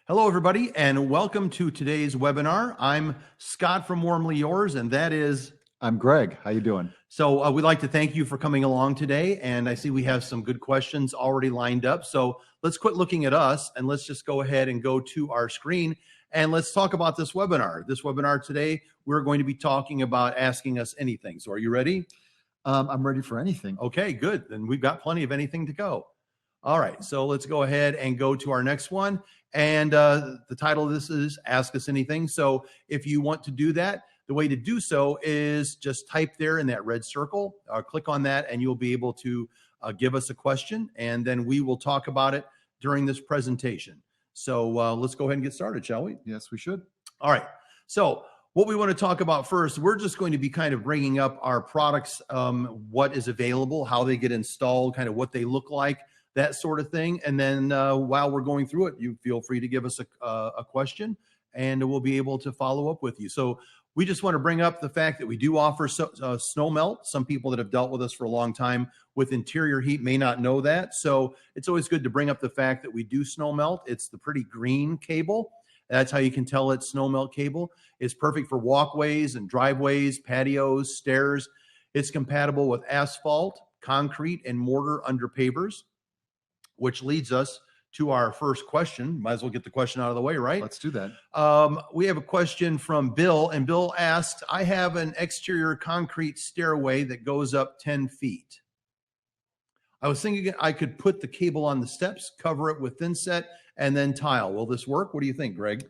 Hello, everybody, and welcome to today's webinar. I'm Scott from WarmlyYours, and that is... I'm Greg. How you doing? So we'd like to thank you for coming along today, and I see we have some good questions already lined up. So let's quit looking at us, and let's just go ahead and go to our screen, and let's talk about this webinar. This webinar today, we're going to be talking about asking us anything. So are you ready? I'm ready for anything. Okay, good. Then we've got plenty of anything to go. All right, so let's go ahead and go to our next one. And the title of this is Ask Us Anything. So if you want to do that, the way to do so is just type there in that red circle, click on that, and you'll be able to give us a question, and then we will talk about it during this presentation. So let's go ahead and get started, shall we? Yes, we should. All right. So what we want to talk about first, we're just going to be kind of bringing up our products, what is available, how they get installed, kind of what they look like, that sort of thing. And then while we're going through it, you feel free to give us a question, and we'll be able to follow up with you. So we just want to bring up the fact that we do offer snow melt. Some people that have dealt with us for a long time with interior heat may not know that. So it's always good to bring up the fact that we do snow melt. It's the pretty green cable. That's how you can tell it's snow melt cable. It's perfect for walkways and driveways, patios, stairs. It's compatible with asphalt, concrete, and mortar under pavers, which leads us to our first question. Might as well get the question out of the way, right? Let's do that. We have a question from Bill, and Bill asked, I have an exterior concrete stairway that goes up 10 feet. I was thinking I could put the cable on the steps, cover it with thin set, and then tile. Will this work? What do you think, Greg?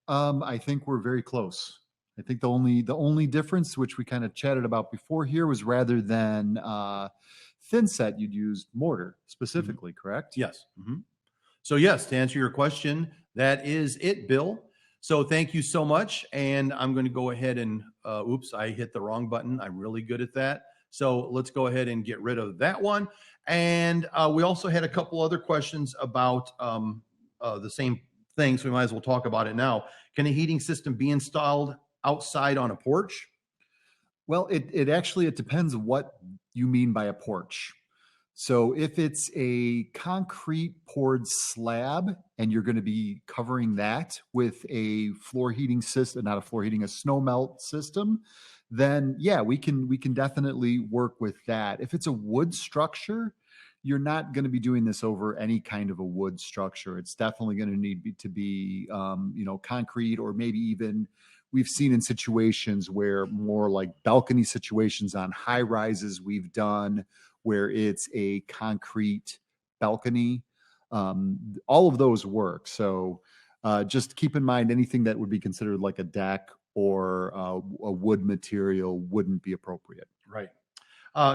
I think we're very close. I think the only difference, which we kind of chatted about before here, was rather than thin set, you'd use mortar specifically, correct? Yes. So yes, to answer your question, that is it, Bill. So thank you so much. And I'm going to go ahead and, oops, I hit the wrong button. I'm really good at that. So let's go ahead and get rid of that one. And we also had a couple other questions about the same thing, so we might as well talk about it now. Can a heating system be installed outside on a porch? Well, it actually depends what you mean by a porch. So if it's a concrete poured slab and you're going to be covering that with a floor heating system, not a floor heating, a snow melt system, then yeah, we can definitely work with that. If it's a wood structure, you're not going to be doing this over any kind of a wood structure. It's definitely going to need to be, concrete, or maybe even we've seen in situations where more like balcony situations on high rises we've done where it's a concrete balcony. All of those work. So just keep in mind anything that would be considered like a deck or a wood material wouldn't be appropriate. Right.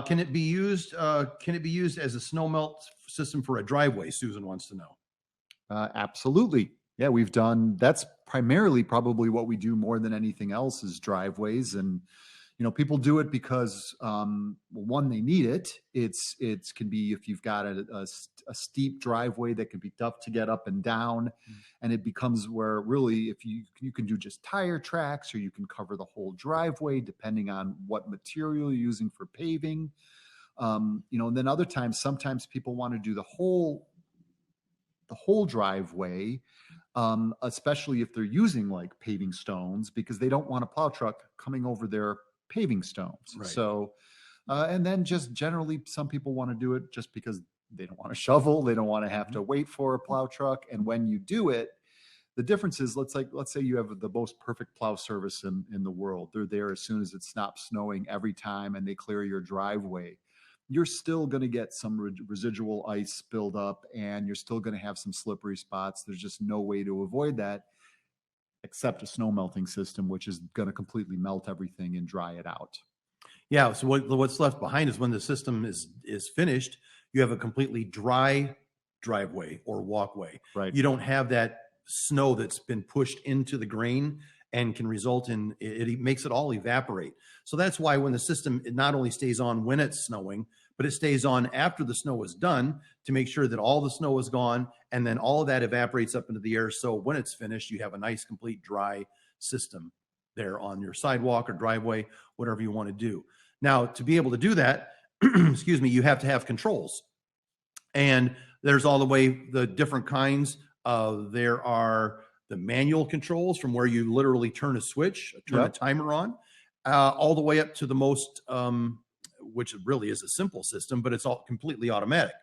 Can it be used as a snow melt system for a driveway? Susan wants to know. Absolutely. Yeah, we've done, that's primarily probably what we do more than anything else is driveways. And, people do it because, one, they need it. It can be, if you've got a steep driveway that can be tough to get up and down, and it becomes where really, if you can do just tire tracks, or you can cover the whole driveway depending on what material you're using for paving. And then other times, sometimes people want to do the whole driveway, especially if they're using like paving stones, because they don't want a plow truck coming over their paving stones. Right. So, and then just generally, some people want to do it just because they don't want to shovel. They don't want to have to wait for a plow truck. And when you do it, the difference is, let's say you have the most perfect plow service in the world. They're there as soon as it stops snowing every time, and they clear your driveway. You're still going to get some residual ice build up, and you're still going to have some slippery spots. There's just no way to avoid that except a snow melting system, which is going to completely melt everything and dry it out. Yeah. So what's left behind is when the system is finished, you have a completely dry driveway or walkway. Right. You don't have that snow that's been pushed into the grain and can result in, it makes it all evaporate. So that's why when the system, it not only stays on when it's snowing, but it stays on after the snow is done to make sure that all the snow is gone, and then all of that evaporates up into the air. So when it's finished, you have a nice, complete dry system there on your sidewalk or driveway, whatever you want to do. Now, to be able to do that, excuse me, you have to have controls. And there's all the different kinds. There are the manual controls from where you literally turn a switch, turn a timer on, all the way up to the most, which really is a simple system, but it's all completely automatic.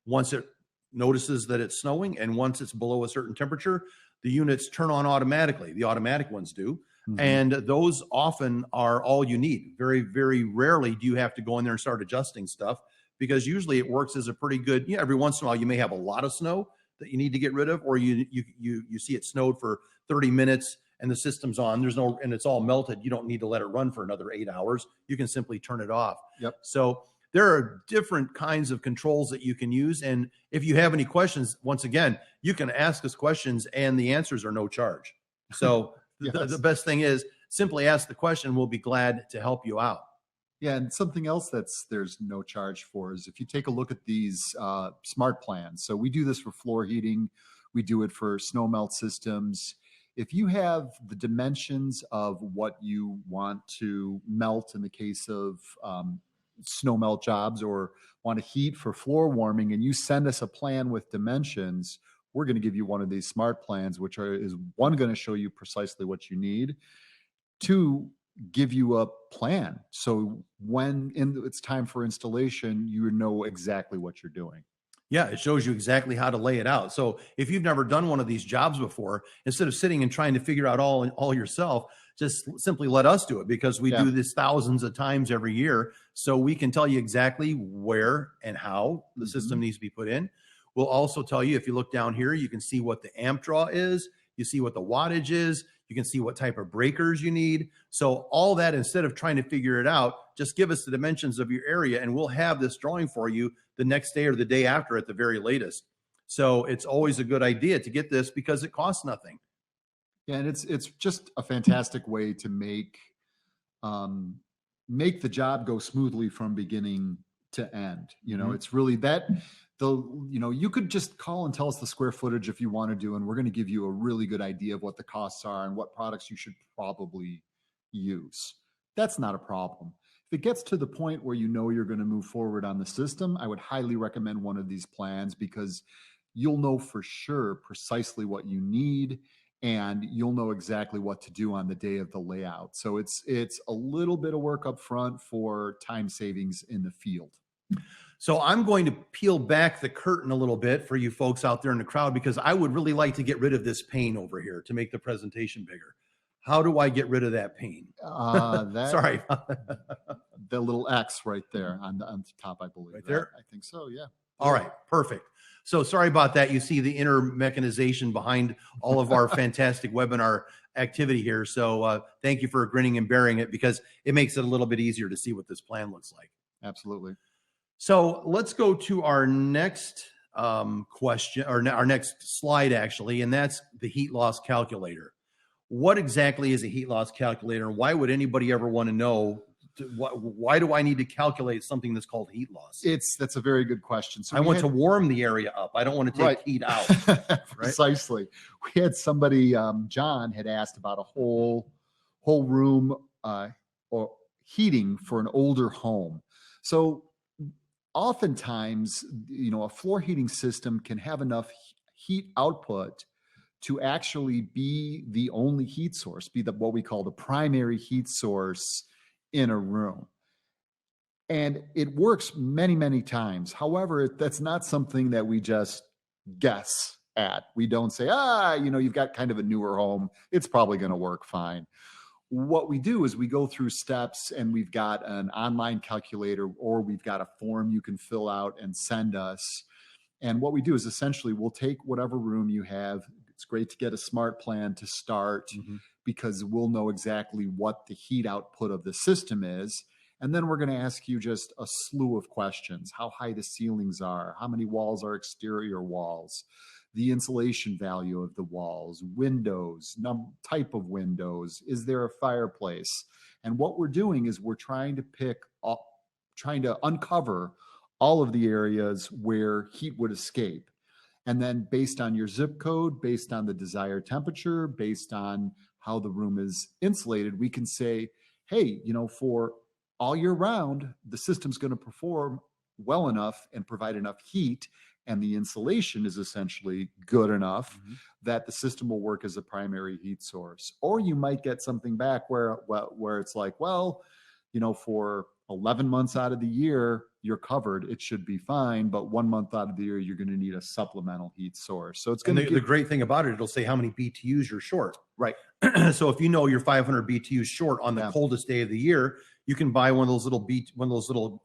Once it notices that it's snowing and once it's below a certain temperature, the units turn on automatically. The automatic ones do. And those often are all you need. Very, very rarely do you have to go in there and start adjusting stuff, because usually it works as a pretty good, every once in a while you may have a lot of snow that you need to get rid of, or you see it snowed for 30 minutes and the system's on, and it's all melted. You don't need to let it run for another 8 hours. You can simply turn it off. So there are different kinds of controls that you can use. And if you have any questions, once again, you can ask us questions and the answers are no charge. So the best thing is simply ask the question. We'll be glad to help you out. Yeah, and something else there's no charge for is if you take a look at these smart plans. So we do this for floor heating. We do it for snow melt systems. If you have the dimensions of what you want to melt in the case of snow melt jobs, or want to heat for floor warming, and you send us a plan with dimensions, we're going to give you one of these smart plans, which is one, going to show you precisely what you need, two, give you a plan. So when it's time for installation, you know exactly what you're doing. Yeah, it shows you exactly how to lay it out. So if you've never done one of these jobs before, instead of sitting and trying to figure out all yourself, just simply let us do it, because we do this thousands of times every year. So we can tell you exactly where and how the system needs to be put in. We'll also tell you, if you look down here, you can see what the amp draw is. You see what the wattage is. You can see what type of breakers you need. So all that, instead of trying to figure it out, just give us the dimensions of your area and we'll have this drawing for you the next day or the day after at the very latest. So it's always a good idea to get this because it costs nothing. Yeah, and it's just a fantastic way to make the job go smoothly from beginning to end. It's really that you could just call and tell us the square footage if you want to do, and we're going to give you a really good idea of what the costs are and what products you should probably use. That's not a problem. If it gets to the point where you're going to move forward on the system, I would highly recommend one of these plans, because you'll know for sure precisely what you need, and you'll know exactly what to do on the day of the layout. So it's a little bit of work up front for time savings in the field. So I'm going to peel back the curtain a little bit for you folks out there in the crowd, because I would really like to get rid of this pane over here to make the presentation bigger. How do I get rid of that pane? Sorry. The little X right there on the top, I believe. Right there? I think so, yeah. All right, perfect. So sorry about that. You see the inner mechanization behind all of our fantastic webinar activity here. So thank you for grinning and bearing it, because it makes it a little bit easier to see what this plan looks like. Absolutely. So let's go to our next question, or our next slide, actually, and that's the heat loss calculator. What exactly is a heat loss calculator, and why would anybody ever want to know? Why do I need to calculate something that's called heat loss? That's a very good question. So I want to warm the area up. I don't want to take heat out. Precisely. We had somebody, John, had asked about a whole room or heating for an older home. So oftentimes, a floor heating system can have enough heat output to actually be the only heat source, be what we call the primary heat source in a room. And it works many, many times. However, that's not something that we just guess at. We don't say, you've got kind of a newer home, it's probably going to work fine. What we do is we go through steps, and we've got an online calculator, or we've got a form you can fill out and send us. And what we do is essentially we'll take whatever room you have. It's great to get a smart plan to start, because we'll know exactly what the heat output of the system is. And then we're going to ask you just a slew of questions: how high the ceilings are, how many walls are exterior walls, the insulation value of the walls, windows, type of windows, is there a fireplace? And what we're doing is we're trying to uncover all of the areas where heat would escape. And then based on your zip code, based on the desired temperature, based on how the room is insulated, we can say, hey, for all year round, the system's going to perform well enough and provide enough heat and the insulation is essentially good enough Mhm. that the system will work as a primary heat source. Or you might get something back where it's like, well, for 11 months out of the year, you're covered. It should be fine. But 1 month out of the year, you're going to need a supplemental heat source. So it's And going to the great thing about it, it'll say how many BTUs you're short. right. So if you know you're 500 BTUs short on the coldest day of the year, you can buy one of those little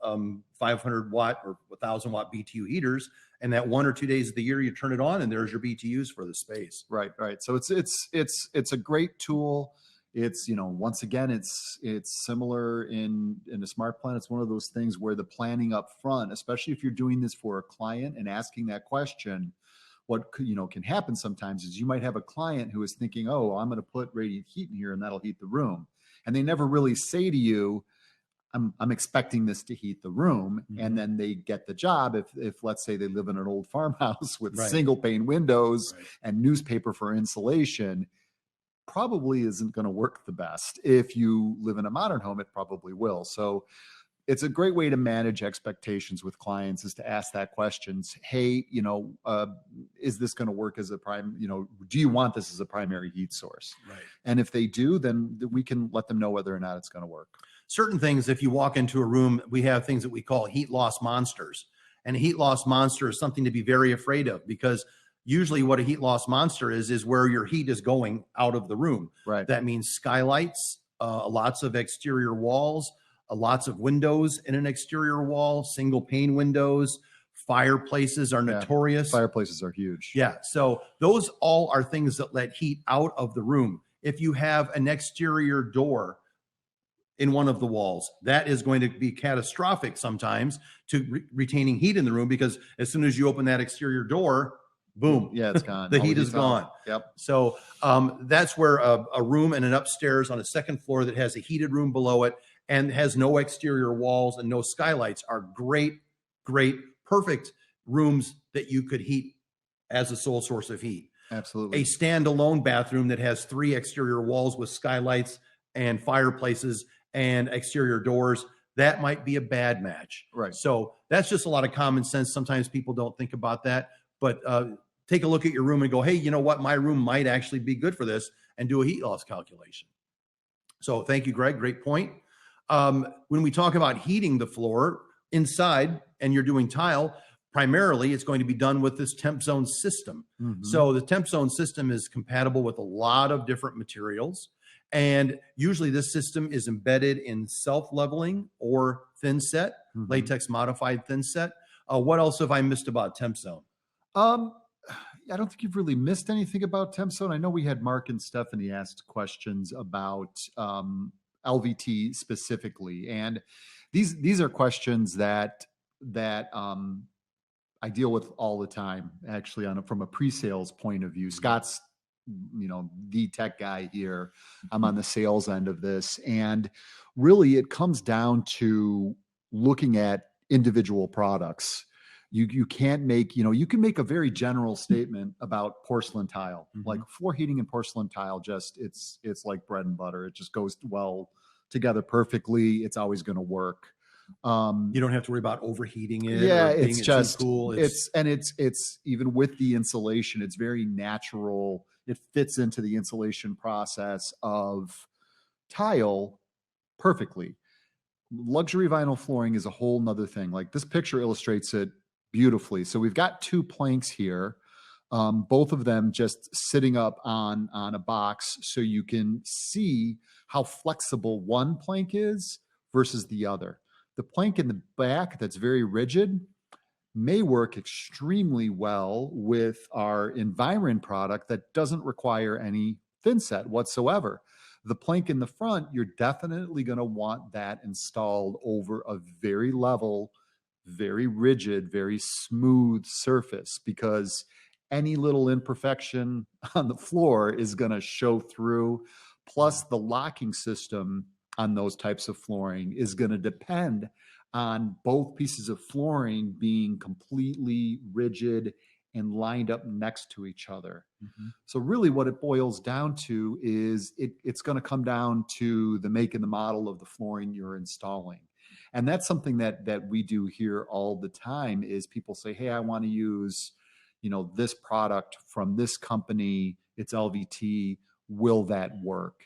500 watt or 1,000 watt BTU heaters, and that 1 or 2 days of the year you turn it on, and there's your BTUs for the space. Right. So it's a great tool. It's, once again, it's similar in a smart plan. It's one of those things where the planning up front, especially if you're doing this for a client and asking that question, what can happen sometimes is you might have a client who is thinking, oh, I'm going to put radiant heat in here and that'll heat the room. And they never really say to you, I'm expecting this to heat the room. Mhm. And then they get the job. If let's say they live in an old farmhouse with Right. single pane windows Right. and newspaper for insulation, probably isn't going to work the best. If you live in a modern home, it probably will. So it's a great way to manage expectations with clients, is to ask that question. Hey, is this going to work as a do you want this as a primary heat source? Right. And if they do, then we can let them know whether or not it's going to work. Certain things, if you walk into a room, we have things that we call heat loss monsters. And a heat loss monster is something to be very afraid of, because usually what a heat loss monster is where your heat is going out of the room. Right. That means skylights, lots of exterior walls, lots of windows in an exterior wall, single pane windows. Fireplaces are notorious. Fireplaces are huge. Yeah. So those all are things that let heat out of the room. If you have an exterior door in one of the walls, that is going to be catastrophic sometimes to retaining heat in the room, because as soon as you open that exterior door, boom, Yeah, it's gone. the heat is gone. Yep. So that's where a room and an upstairs on a second floor that has a heated room below it and has no exterior walls and no skylights are great, perfect rooms that you could heat as a sole source of heat. Absolutely. A standalone bathroom that has 3 exterior walls with skylights and fireplaces and exterior doors, that might be a bad match. Right. So that's just a lot of common sense. Sometimes people don't think about that, but take a look at your room and go, hey, you know what? My room might actually be good for this, and do a heat loss calculation. So thank you, Greg. Great point. When we talk about heating the floor inside and you're doing tile, primarily it's going to be done with this Tempzone system. Mm-hmm. So the Tempzone system is compatible with a lot of different materials. And usually this system is embedded in self-leveling or thin set, Mm-hmm. latex modified thin set. What else have I missed about Tempzone? I don't think you've really missed anything about Tempzone. I know we had Mark and Stephanie asked questions about LVT specifically, and these are questions that I deal with all the time, actually, from a pre-sales point of view. Scott's, the tech guy here. I'm on the sales end of this, and really, it comes down to looking at individual products. You can't make, you can make a very general statement about porcelain tile, Mhm. like floor heating and porcelain tile. Just it's like bread and butter. It just goes well together perfectly. It's always going to work. You don't have to worry about overheating it. Yeah, or being it's too just cool. It's even with the insulation, it's very natural. It fits into the insulation process of tile perfectly. Luxury vinyl flooring is a whole nother thing. Like, this picture illustrates it beautifully. So we've got 2 planks here, both of them just sitting up on a box, so you can see how flexible one plank is versus the other. The plank in the back that's very rigid may work extremely well with our Environ product that doesn't require any thin set whatsoever. The plank in the front, you're definitely going to want that installed over a very level, very rigid, very smooth surface, because any little imperfection on the floor is going to show through. Plus, the locking system on those types of flooring is going to depend on both pieces of flooring being completely rigid and lined up next to each other. Mhm. So really what it boils down to is it's going to come down to the make and the model of the flooring you're installing. And that's something that we do here all the time is people say, hey, I want to use, this product from this company, it's LVT, will that work?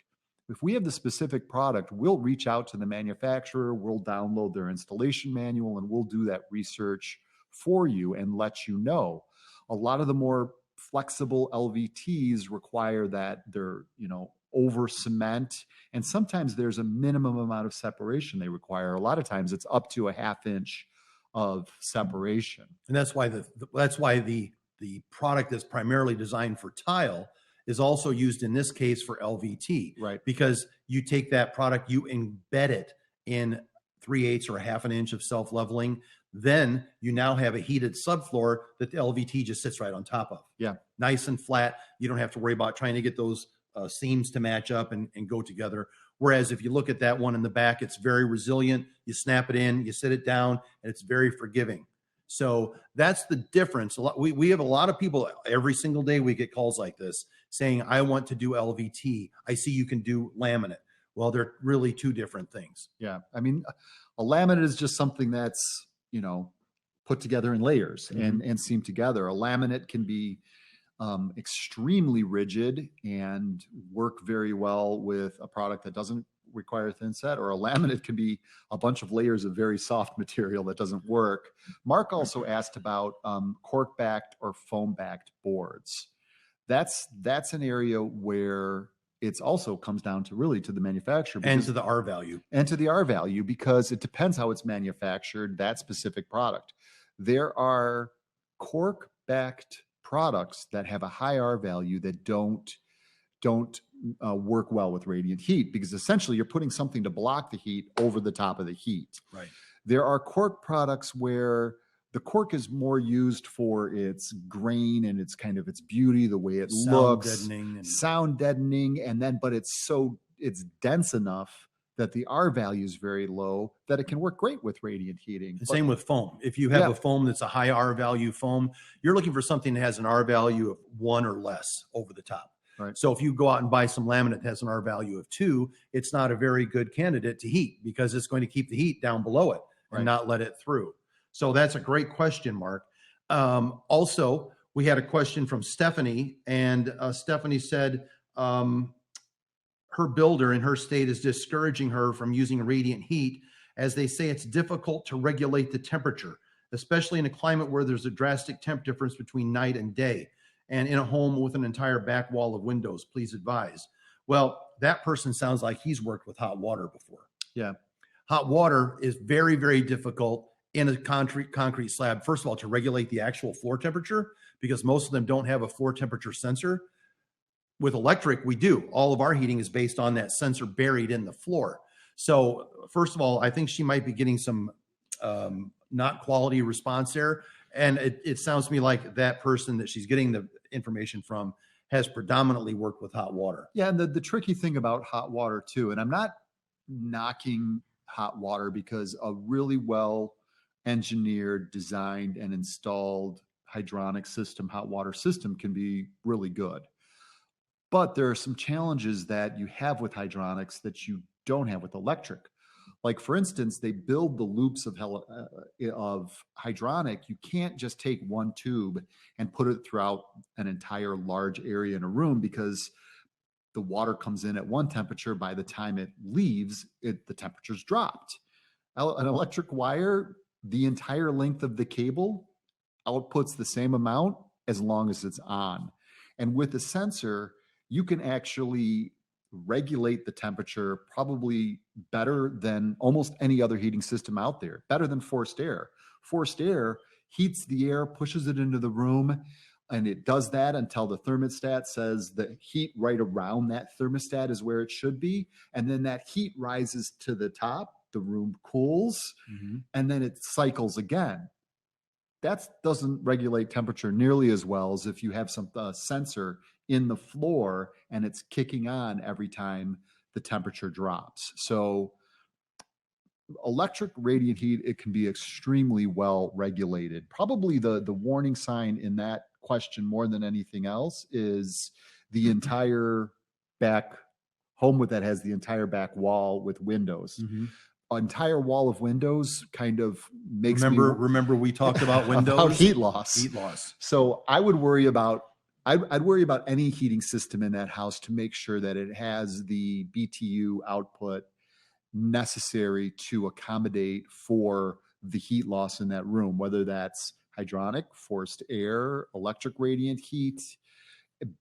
If we have the specific product, we'll reach out to the manufacturer, we'll download their installation manual, and we'll do that research for you and let you know. A lot of the more flexible LVTs require that they're, over cement, and sometimes there's a minimum amount of separation they require. A lot of times it's up to a half inch of separation. And that's why the product that's primarily designed for tile is also used in this case for LVT, right? Because you take that product, you embed it in 3/8 or a half an inch of self-leveling. Then you now have a heated subfloor that the LVT just sits right on top of. Yeah. Nice and flat. You don't have to worry about trying to get those seams to match up and go together. Whereas if you look at that one in the back, it's very resilient. You snap it in, you sit it down, and it's very forgiving. So that's the difference. We have a lot of people every single day we get calls like this saying, I want to do LVT. I see you can do laminate. Well, they're really two different things. Yeah. I mean, a laminate is just something that's, put together in layers and seam together. A laminate can be extremely rigid and work very well with a product that doesn't require a thin set, or a laminate can be a bunch of layers of very soft material that doesn't work. Mark also asked about cork backed or foam backed boards. That's an area where it's also comes down to really to the manufacturer and to the R value because it depends how it's manufactured, that specific product. There are cork backed products that have a high R value that don't work well with radiant heat, because essentially you're putting something to block the heat over the top of the heat. Right. There are cork products where the cork is more used for its grain and its kind of its beauty, the way it looks, sound deadening, and then but it's dense enough that the R value is very low that it can work great with radiant heating. Same with foam. If you have a foam that's a high R value foam, you're looking for something that has an R value of 1 or less over the top. Right. So if you go out and buy some laminate that has an R value of 2, it's not a very good candidate to heat because it's going to keep the heat down below it and not let it through. So that's a great question, Mark. Also, we had a question from Stephanie, and Stephanie said her builder in her state is discouraging her from using radiant heat, as they say it's difficult to regulate the temperature, especially in a climate where there's a drastic temp difference between night and day, and in a home with an entire back wall of windows. Please advise. Well, that person sounds like he's worked with hot water before. Yeah. Hot water is very, very difficult in a concrete slab, first of all, to regulate the actual floor temperature, because most of them don't have a floor temperature sensor. With electric, we do. All of our heating is based on that sensor buried in the floor. So first of all, I think she might be getting some not quality response there. And it sounds to me like that person that she's getting the information from has predominantly worked with hot water. Yeah, and the tricky thing about hot water too, and I'm not knocking hot water, because a really well engineered, designed, and installed hydronic system, hot water system, can be really good. But there are some challenges that you have with hydronics that you don't have with electric. Like, for instance, they build the loops of hydronic. You can't just take one tube and put it throughout an entire large area in a room, because the water comes in at one temperature. By the time it leaves, the temperature's dropped. An electric wire, the entire length of the cable outputs the same amount as long as it's on. And with a sensor, you can actually regulate the temperature probably better than almost any other heating system out there, better than forced air. Forced air heats the air, pushes it into the room, and it does that until the thermostat says the heat right around that thermostat is where it should be. And then that heat rises to the top, the room cools, and then it cycles again. That doesn't regulate temperature nearly as well as if you have some sensor in the floor and it's kicking on every time the temperature drops. So electric radiant heat, it can be extremely well regulated. Probably the warning sign in that question more than anything else is the entire back home that has the entire back wall with windows. entire wall of windows kind of makes me remember we talked about windows, about heat loss. Heat loss. So I would worry about I'd worry about any heating system in that house to make sure that it has the BTU output necessary to accommodate for the heat loss in that room, whether that's hydronic, forced air, electric radiant heat,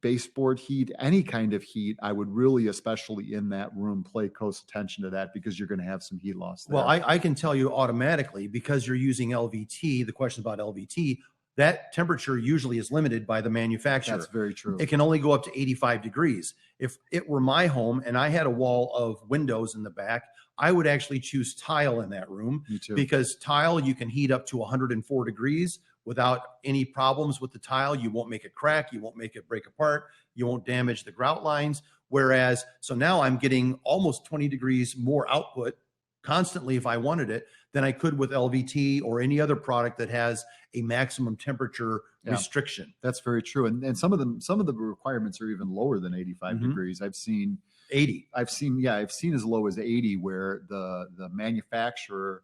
baseboard heat, any kind of heat. I would really, especially in that room, pay close attention to that because you're going to have some heat loss there. Well, I can tell you automatically, because you're using LVT, the question about LVT, that temperature usually is limited by the manufacturer. That's very true. It can only go up to 85 degrees. If it were my home and I had a wall of windows in the back, I would actually choose tile in that room. Me too. Because tile, you can heat up to 104 degrees without any problems with the tile. You won't make it crack. You won't make it break apart. You won't damage the grout lines. Whereas, so now I'm getting almost 20 degrees more output constantly if I wanted it than I could with LVT or any other product that has a maximum temperature restriction. That's very true. And some of the requirements are even lower than 85 degrees. I've seen 80. I've seen as low as 80, where the manufacturer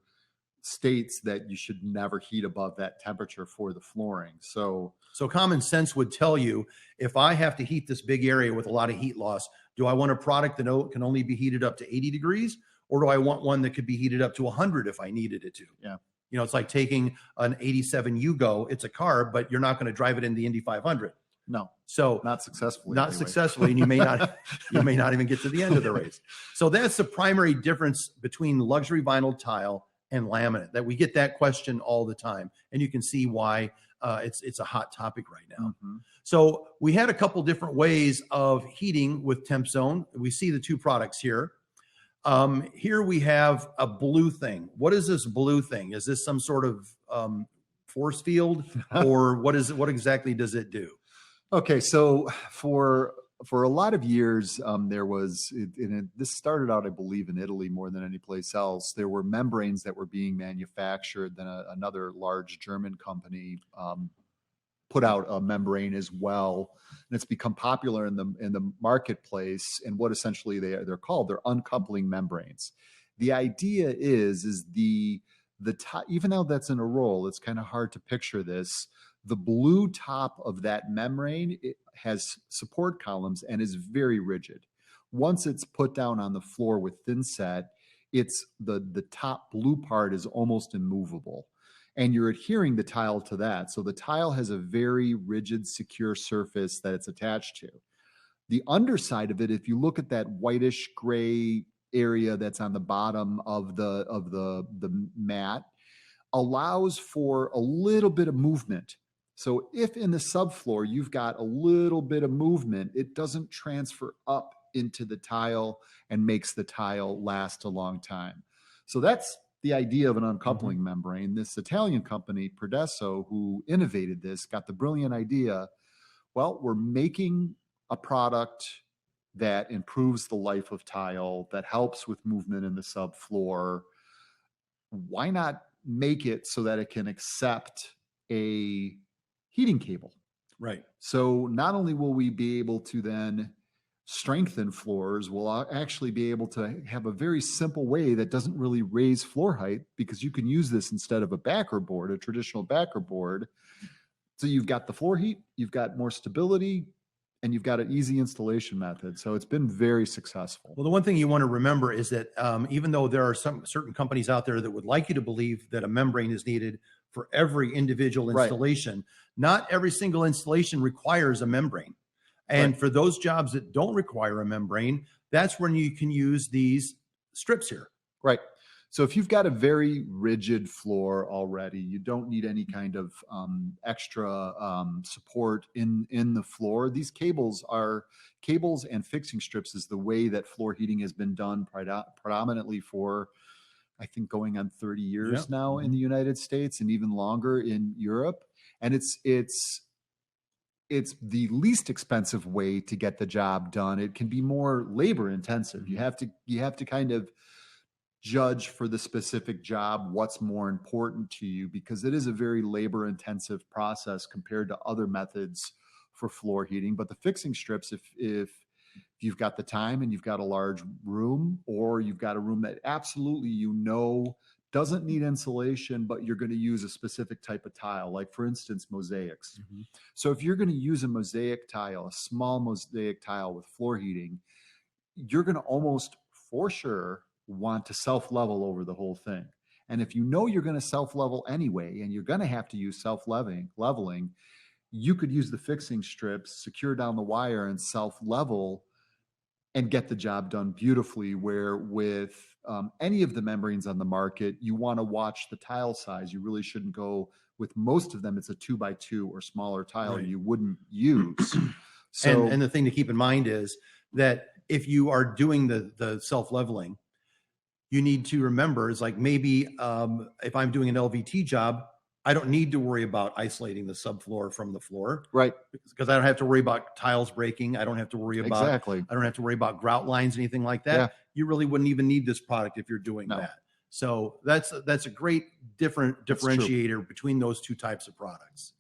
states that you should never heat above that temperature for the flooring. So common sense would tell you, if I have to heat this big area with a lot of heat loss, do I want a product that can only be heated up to 80 degrees? Or do I want one that could be heated up to 100 if I needed it to? Yeah. You know, it's like taking an 87 Yugo. It's a car, but you're not going to drive it in the Indy 500. No. So not successfully. Not successfully, and you may not even get to the end of the race. So that's the primary difference between luxury vinyl tile and laminate. That we get that question all the time, and you can see why it's a hot topic right now. So we had a couple different ways of heating with Tempzone. We see the two products here. Here we have a blue thing. What is this blue thing? Is this some sort of force field, or what exactly does it do? Okay, so for a lot of years, there was, this started out, I believe, in Italy more than any place else. There were membranes that were being manufactured. Then another large German company put out a membrane as well, and it's become popular in the marketplace. And what essentially they're called, they're uncoupling membranes. The idea is the top, even though that's in a roll, it's kind of hard to picture this. The blue top of that membrane, it has support columns and is very rigid. Once it's put down on the floor with thin set, it's the top blue part is almost immovable, and you're adhering the tile to that. So the tile has a very rigid, secure surface that it's attached to. The underside of it, if you look at that whitish gray area that's on the bottom of the mat, allows for a little bit of movement. So if in the subfloor you've got a little bit of movement, it doesn't transfer up into the tile and makes the tile last a long time. So that's the idea of an uncoupling membrane. This Italian company, Prodeso, who innovated this, got the brilliant idea, well, we're making a product that improves the life of tile, that helps with movement in the subfloor. Why not make it so that it can accept a heating cable? Right. So not only will we be able to then strengthen floors, we'll actually be able to have a very simple way that doesn't really raise floor height, because you can use this instead of a backer board, a traditional backer board. So you've got the floor heat, you've got more stability, and you've got an easy installation method. So it's been very successful. Well, the one thing you want to remember is that even though there are some certain companies out there that would like you to believe that a membrane is needed for every individual installation, not every single installation requires a membrane. And for those jobs that don't require a membrane, that's when you can use these strips here. Right. So if you've got a very rigid floor already, you don't need any kind of extra support in the floor. These cables and fixing strips is the way that floor heating has been done predominantly for, I think, going on 30 years now in the United States, and even longer in Europe. And it's the least expensive way to get the job done. It can be more labor intensive. You have to kind of judge for the specific job what's more important to you, because it is a very labor intensive process compared to other methods for floor heating. But the fixing strips, if If you've got the time and you've got a large room, or you've got a room that absolutely, doesn't need insulation, but you're going to use a specific type of tile, like for instance, mosaics. Mm-hmm. So if you're going to use a mosaic tile, a small mosaic tile with floor heating, you're going to almost for sure want to self-level over the whole thing. And if you know you're going to self-level anyway, and you're going to have to use leveling, you could use the fixing strips, secure down the wire, and self-level and get the job done beautifully. Where with any of the membranes on the market, you want to watch the tile size. You really shouldn't go with most of them. It's a 2x2 or smaller tile Right. you wouldn't use. So, And the thing to keep in mind is that if you are doing the self-leveling, you need to remember is like maybe if I'm doing an LVT job, I don't need to worry about isolating the subfloor from the floor, right, because I don't have to worry about tiles breaking. I don't have to worry about exactly. I don't have to worry about grout lines, anything like that. Yeah. You really wouldn't even need this product if you're doing No. that. So that's a great differentiator between those two types of products.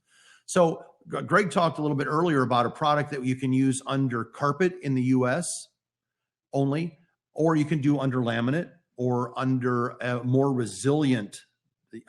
So Greg talked a little bit earlier about a product that you can use under carpet in the US only, or you can do under laminate or under a more resilient,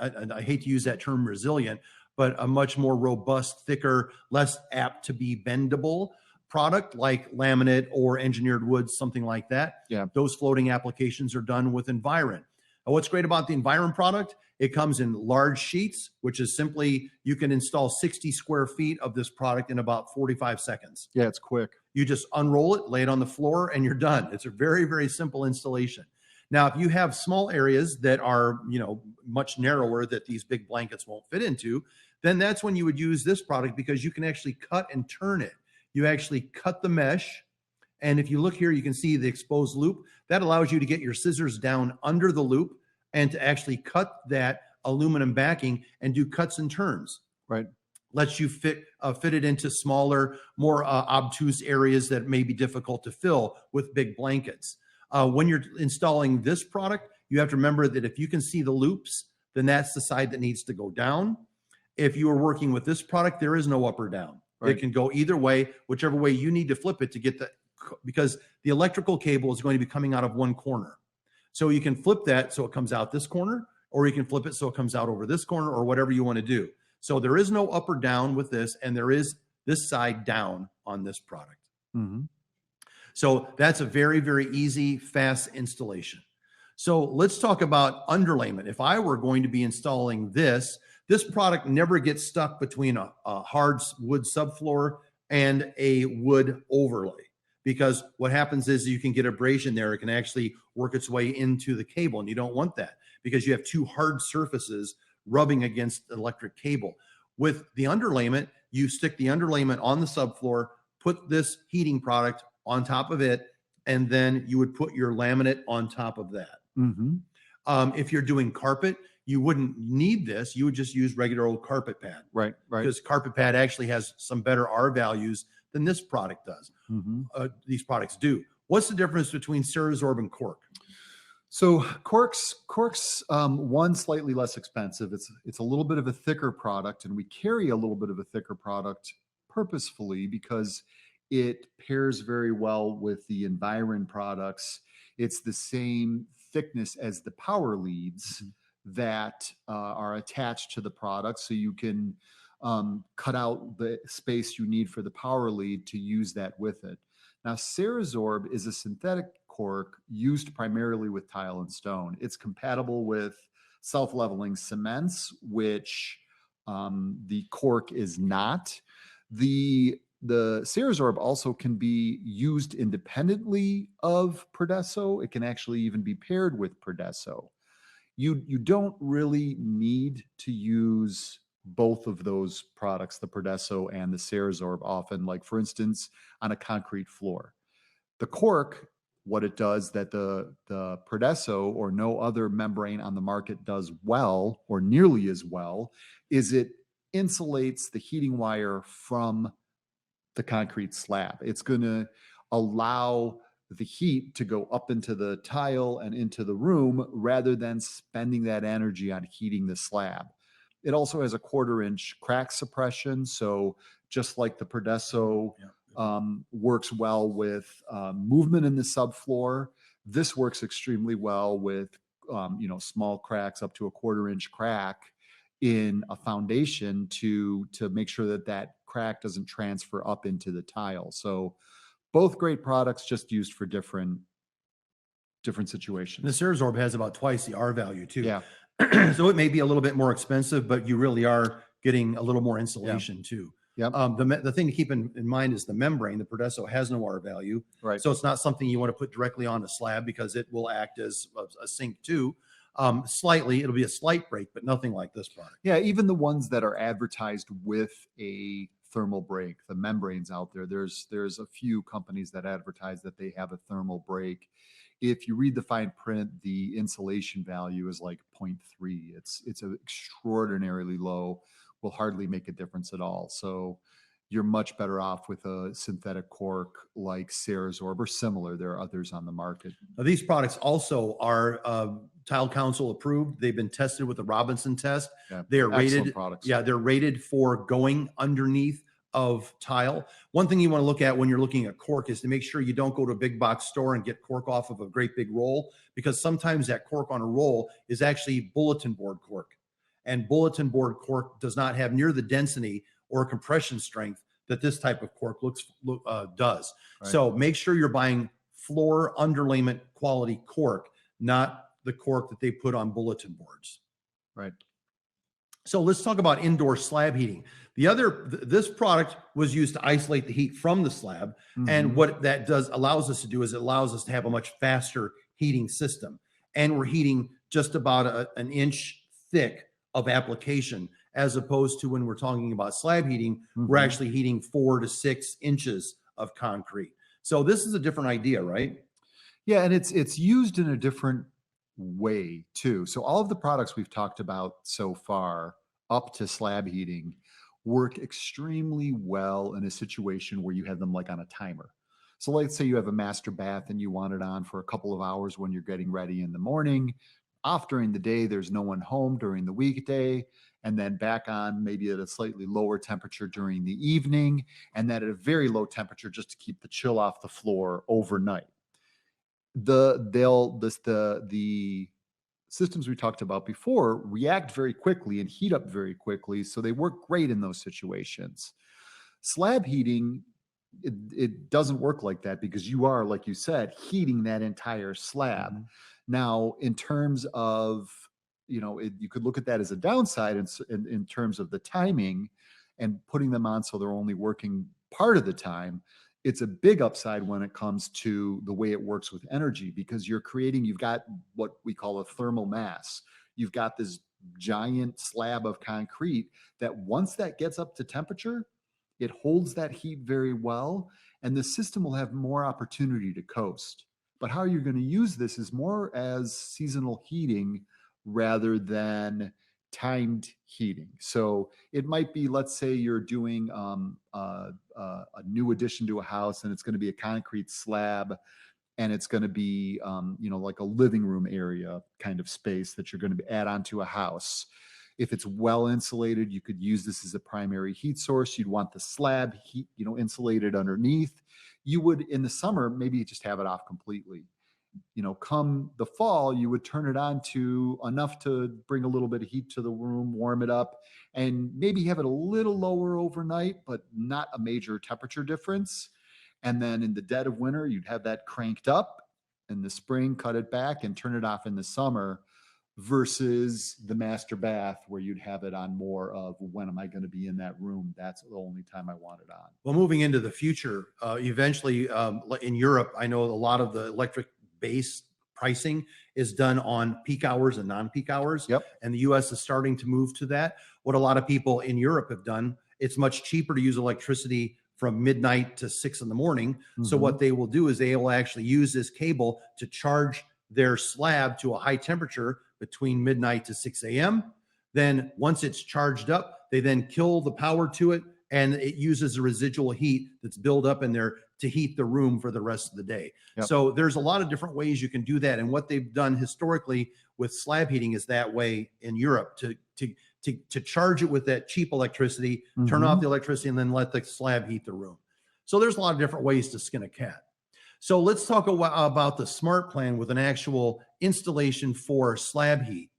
I hate to use that term resilient, but a much more robust, thicker, less apt to be bendable product like laminate or engineered wood, something like that. Yeah. Those floating applications are done with Environ. Now, what's great about the Environ product, it comes in large sheets, which is simply, you can install 60 square feet of this product in about 45 seconds. Yeah, it's quick. You just unroll it, lay it on the floor, and you're done. It's a very, very simple installation. Now, if you have small areas that are, much narrower that these big blankets won't fit into, then that's when you would use this product, because you can actually cut and turn it. You actually cut the mesh. And if you look here, you can see the exposed loop. That allows you to get your scissors down under the loop and to actually cut that aluminum backing and do cuts and turns. Right. Lets you fit it into smaller, more obtuse areas that may be difficult to fill with big blankets. When you're installing this product, you have to remember that if you can see the loops, then that's the side that needs to go down. If you are working with this product, there is no up or down. Right. It can go either way, whichever way you need to flip it to get because the electrical cable is going to be coming out of one corner. So you can flip that so it comes out this corner, or you can flip it so it comes out over this corner, or whatever you want to do. So there is no up or down with this, and there is this side down on this product. Mm-hmm. So that's a very, very easy, fast installation. So let's talk about underlayment. If I were going to be installing this product never gets stuck between a hard wood subfloor and a wood overlay, because what happens is you can get abrasion there. It can actually work its way into the cable, and you don't want that because you have two hard surfaces rubbing against the electric cable. With the underlayment, you stick the underlayment on the subfloor, put this heating product on top of it, and then you would put your laminate on top of that. Mm-hmm. If you're doing carpet, you wouldn't need this. You would just use regular old carpet pad. Right. Because carpet pad actually has some better R values than this product does. Mm-hmm. These products do. What's the difference between Cerazorb and cork? So cork's one, slightly less expensive. It's a little bit of a thicker product, and we carry a little bit of a thicker product purposefully because it pairs very well with the Environ products. It's the same thickness as the power leads that are attached to the product, so you can cut out the space you need for the power lead to use that with it. Now, Cerazorb is a synthetic cork used primarily with tile and stone. It's compatible with self-leveling cements, which the cork is not. The Cerazorb also can be used independently of Prodeso. It can actually even be paired with Prodeso. You don't really need to use both of those products, the Prodeso and the Cerazorb, often, like for instance, on a concrete floor. The cork, what it does that the Prodeso or no other membrane on the market does well, or nearly as well, is it insulates the heating wire from the concrete slab. It's going to allow the heat to go up into the tile and into the room rather than spending that energy on heating the slab. It also has a 1/4 inch crack suppression. So just like the Prodeso works well with movement in the subfloor. This works extremely well with small cracks up to a 1/4 inch crack in a foundation to make sure that that crack doesn't transfer up into the tile. So both great products, just used for different situations. The Cerazorb has about twice the R value too. Yeah. So it may be a little bit more expensive, but you really are getting a little more insulation too. Yep. The thing to keep in mind is the membrane. The Prodeso has no R value. Right. So it's not something you want to put directly on a slab because it will act as a sink too. Slightly, it'll be a slight break, but nothing like this product. Yeah, even the ones that are advertised with a thermal break, the membranes out there, there's a few companies that advertise that they have a thermal break. If you read the fine print, the insulation value is like 0.3. It's extraordinarily low, will hardly make a difference at all. So you're much better off with a synthetic cork like Cerazorb or similar. There are others on the market. Now, these products also are Tile Council approved. They've been tested with the Robinson test. Yeah, they are rated products. Yeah, they're rated for going underneath of tile. One thing you want to look at when you're looking at cork is to make sure you don't go to a big box store and get cork off of a great big roll, because sometimes that cork on a roll is actually bulletin board cork. And bulletin board cork does not have near the density or compression strength that this type of cork does. Right. So make sure you're buying floor underlayment quality cork, not the cork that they put on bulletin boards. Right. So let's talk about indoor slab heating. This product was used to isolate the heat from the slab. Mm-hmm. And what that allows us to do is it allows us to have a much faster heating system. And we're heating just about an inch thick of application, as opposed to when we're talking about slab heating, mm-hmm. we're actually heating 4 to 6 inches of concrete. So this is a different idea, right? Yeah, and it's used in a different way too. So all of the products we've talked about so far up to slab heating work extremely well in a situation where you have them like on a timer. So let's say you have a master bath and you want it on for a couple of hours when you're getting ready in the morning. Off during the day, there's no one home during the weekday, and then back on maybe at a slightly lower temperature during the evening, and then at a very low temperature just to keep the chill off the floor overnight. The systems we talked about before react very quickly and heat up very quickly, so they work great in those situations. Slab heating, it doesn't work like that because you are, like you said, heating that entire slab. Mm-hmm. Now, in terms of, you could look at that as a downside in terms of the timing and putting them on so they're only working part of the time. It's a big upside when it comes to the way it works with energy, because you've got what we call a thermal mass. You've got this giant slab of concrete that once that gets up to temperature, it holds that heat very well, and the system will have more opportunity to coast. But how you're going to use this is more as seasonal heating rather than timed heating. So it might be, let's say you're doing a new addition to a house, and it's going to be a concrete slab, and it's going to be like a living room area kind of space that you're going to add onto a house. If it's well insulated, you could use this as a primary heat source. You'd want the slab heat, insulated underneath. You would, in the summer, maybe just have it off completely. Come the fall, you would turn it on to enough to bring a little bit of heat to the room, warm it up, and maybe have it a little lower overnight, but not a major temperature difference. And then in the dead of winter, you'd have that cranked up. In the spring, cut it back and turn it off in the summer, versus the master bath where you'd have it on more of, when am I going to be in that room? That's the only time I want it on. Well, moving into the future, eventually in Europe, I know a lot of the electric base pricing is done on peak hours and non-peak hours. Yep. And the US is starting to move to that. What a lot of people in Europe have done, it's much cheaper to use electricity from midnight to 6 in the morning. Mm-hmm. So what they will do is they will actually use this cable to charge their slab to a high temperature between midnight to 6 a.m. Then once it's charged up, they then kill the power to it, and it uses the residual heat that's built up in there to heat the room for the rest of the day. Yep. So there's a lot of different ways you can do that. And what they've done historically with slab heating is that way in Europe, to charge it with that cheap electricity, turn off the electricity, and then let the slab heat the room. So there's a lot of different ways to skin a cat. So let's talk about the smart plan with an actual installation for slab heat.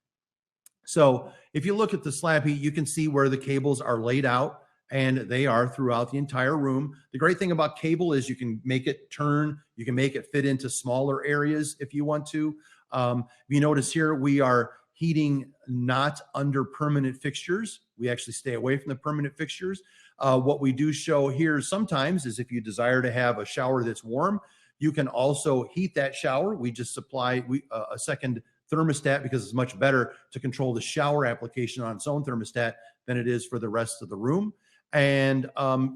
So if you look at the slab heat, you can see where the cables are laid out, and they are throughout the entire room. The great thing about cable is you can make it turn, you can make it fit into smaller areas if you want to. You notice here, we are heating not under permanent fixtures. We actually stay away from the permanent fixtures. What we do show here sometimes is if you desire to have a shower that's warm, you can also heat that shower. We just supply a second thermostat because it's much better to control the shower application on its own thermostat than it is for the rest of the room. And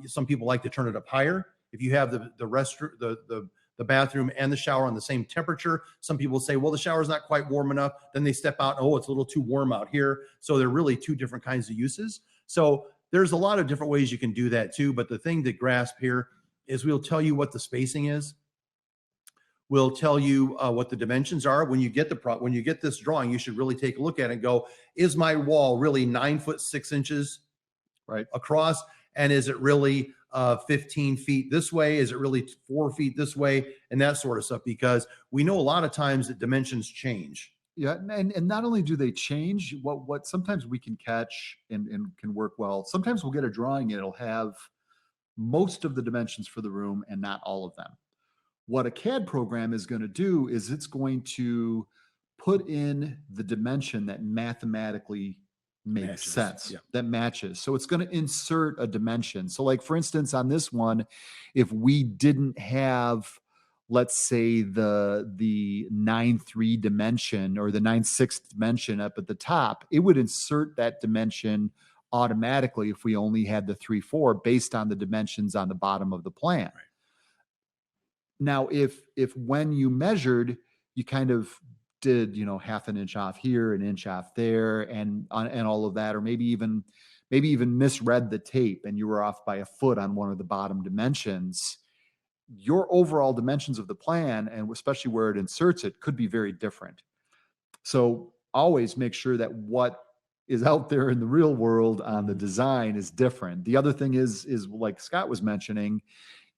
some people like to turn it up higher. If you have the restroom, the bathroom and the shower on the same temperature, some people say, well, the shower's not quite warm enough. Then they step out, oh, it's a little too warm out here. So they're really two different kinds of uses. So there's a lot of different ways you can do that too. But the thing to grasp here is we'll tell you what the spacing is. We'll tell you what the dimensions are. When you get this drawing, you should really take a look at it and go, is my wall really 9 foot 6 inches right across? And is it really 15 feet this way? Is it really 4 feet this way? And that sort of stuff, because we know a lot of times that dimensions change. Yeah, and not only do they change, what sometimes we can catch and can work well. Sometimes we'll get a drawing and it'll have most of the dimensions for the room and not all of them. What a CAD program is going to do is it's going to put in the dimension that mathematically makes sense, that matches. So it's going to insert a dimension. So like, for instance, on this one, if we didn't have, let's say the 9.3 dimension or the 9.6 dimension up at the top, it would insert that dimension automatically if we only had the 3.4 based on the dimensions on the bottom of the plan. Right. Now, if when you measured, you kind of did, half an inch off here, an inch off there, and all of that, or maybe even misread the tape and you were off by a foot on one of the bottom dimensions, your overall dimensions of the plan, and especially where it inserts it, could be very different. So always make sure that what is out there in the real world on the design is different. The other thing is like Scott was mentioning,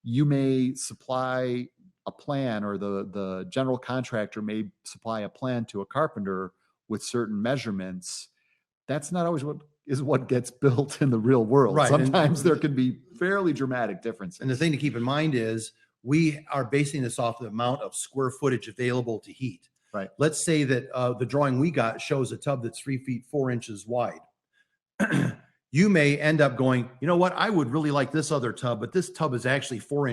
you may supply a plan, or the general contractor may supply a plan to a carpenter with certain measurements. That's not always what gets built in the real world. Right. Sometimes there can be fairly dramatic differences. And the thing to keep in mind is we are basing this off the amount of square footage available to heat. Right. Let's say that the drawing we got shows a tub that's 3 feet 4 inches wide. You may end up going, you know what, I would really like this other tub, but this tub is actually 4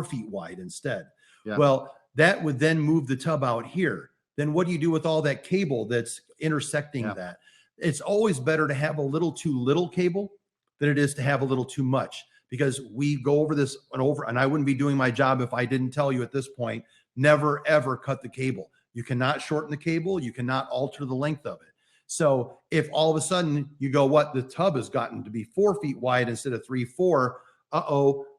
feet wide instead. Yeah. Well, that would then move the tub out here. Then what do you do with all that cable that's intersecting that? It's always better to have a little too little cable than it is to have a little too much, because we go over this and I wouldn't be doing my job if I didn't tell you at this point, never, ever cut the cable. You cannot shorten the cable. You cannot alter the length of it. So if all of a sudden you go, what, the tub has gotten to be 4 feet wide instead of 3.4,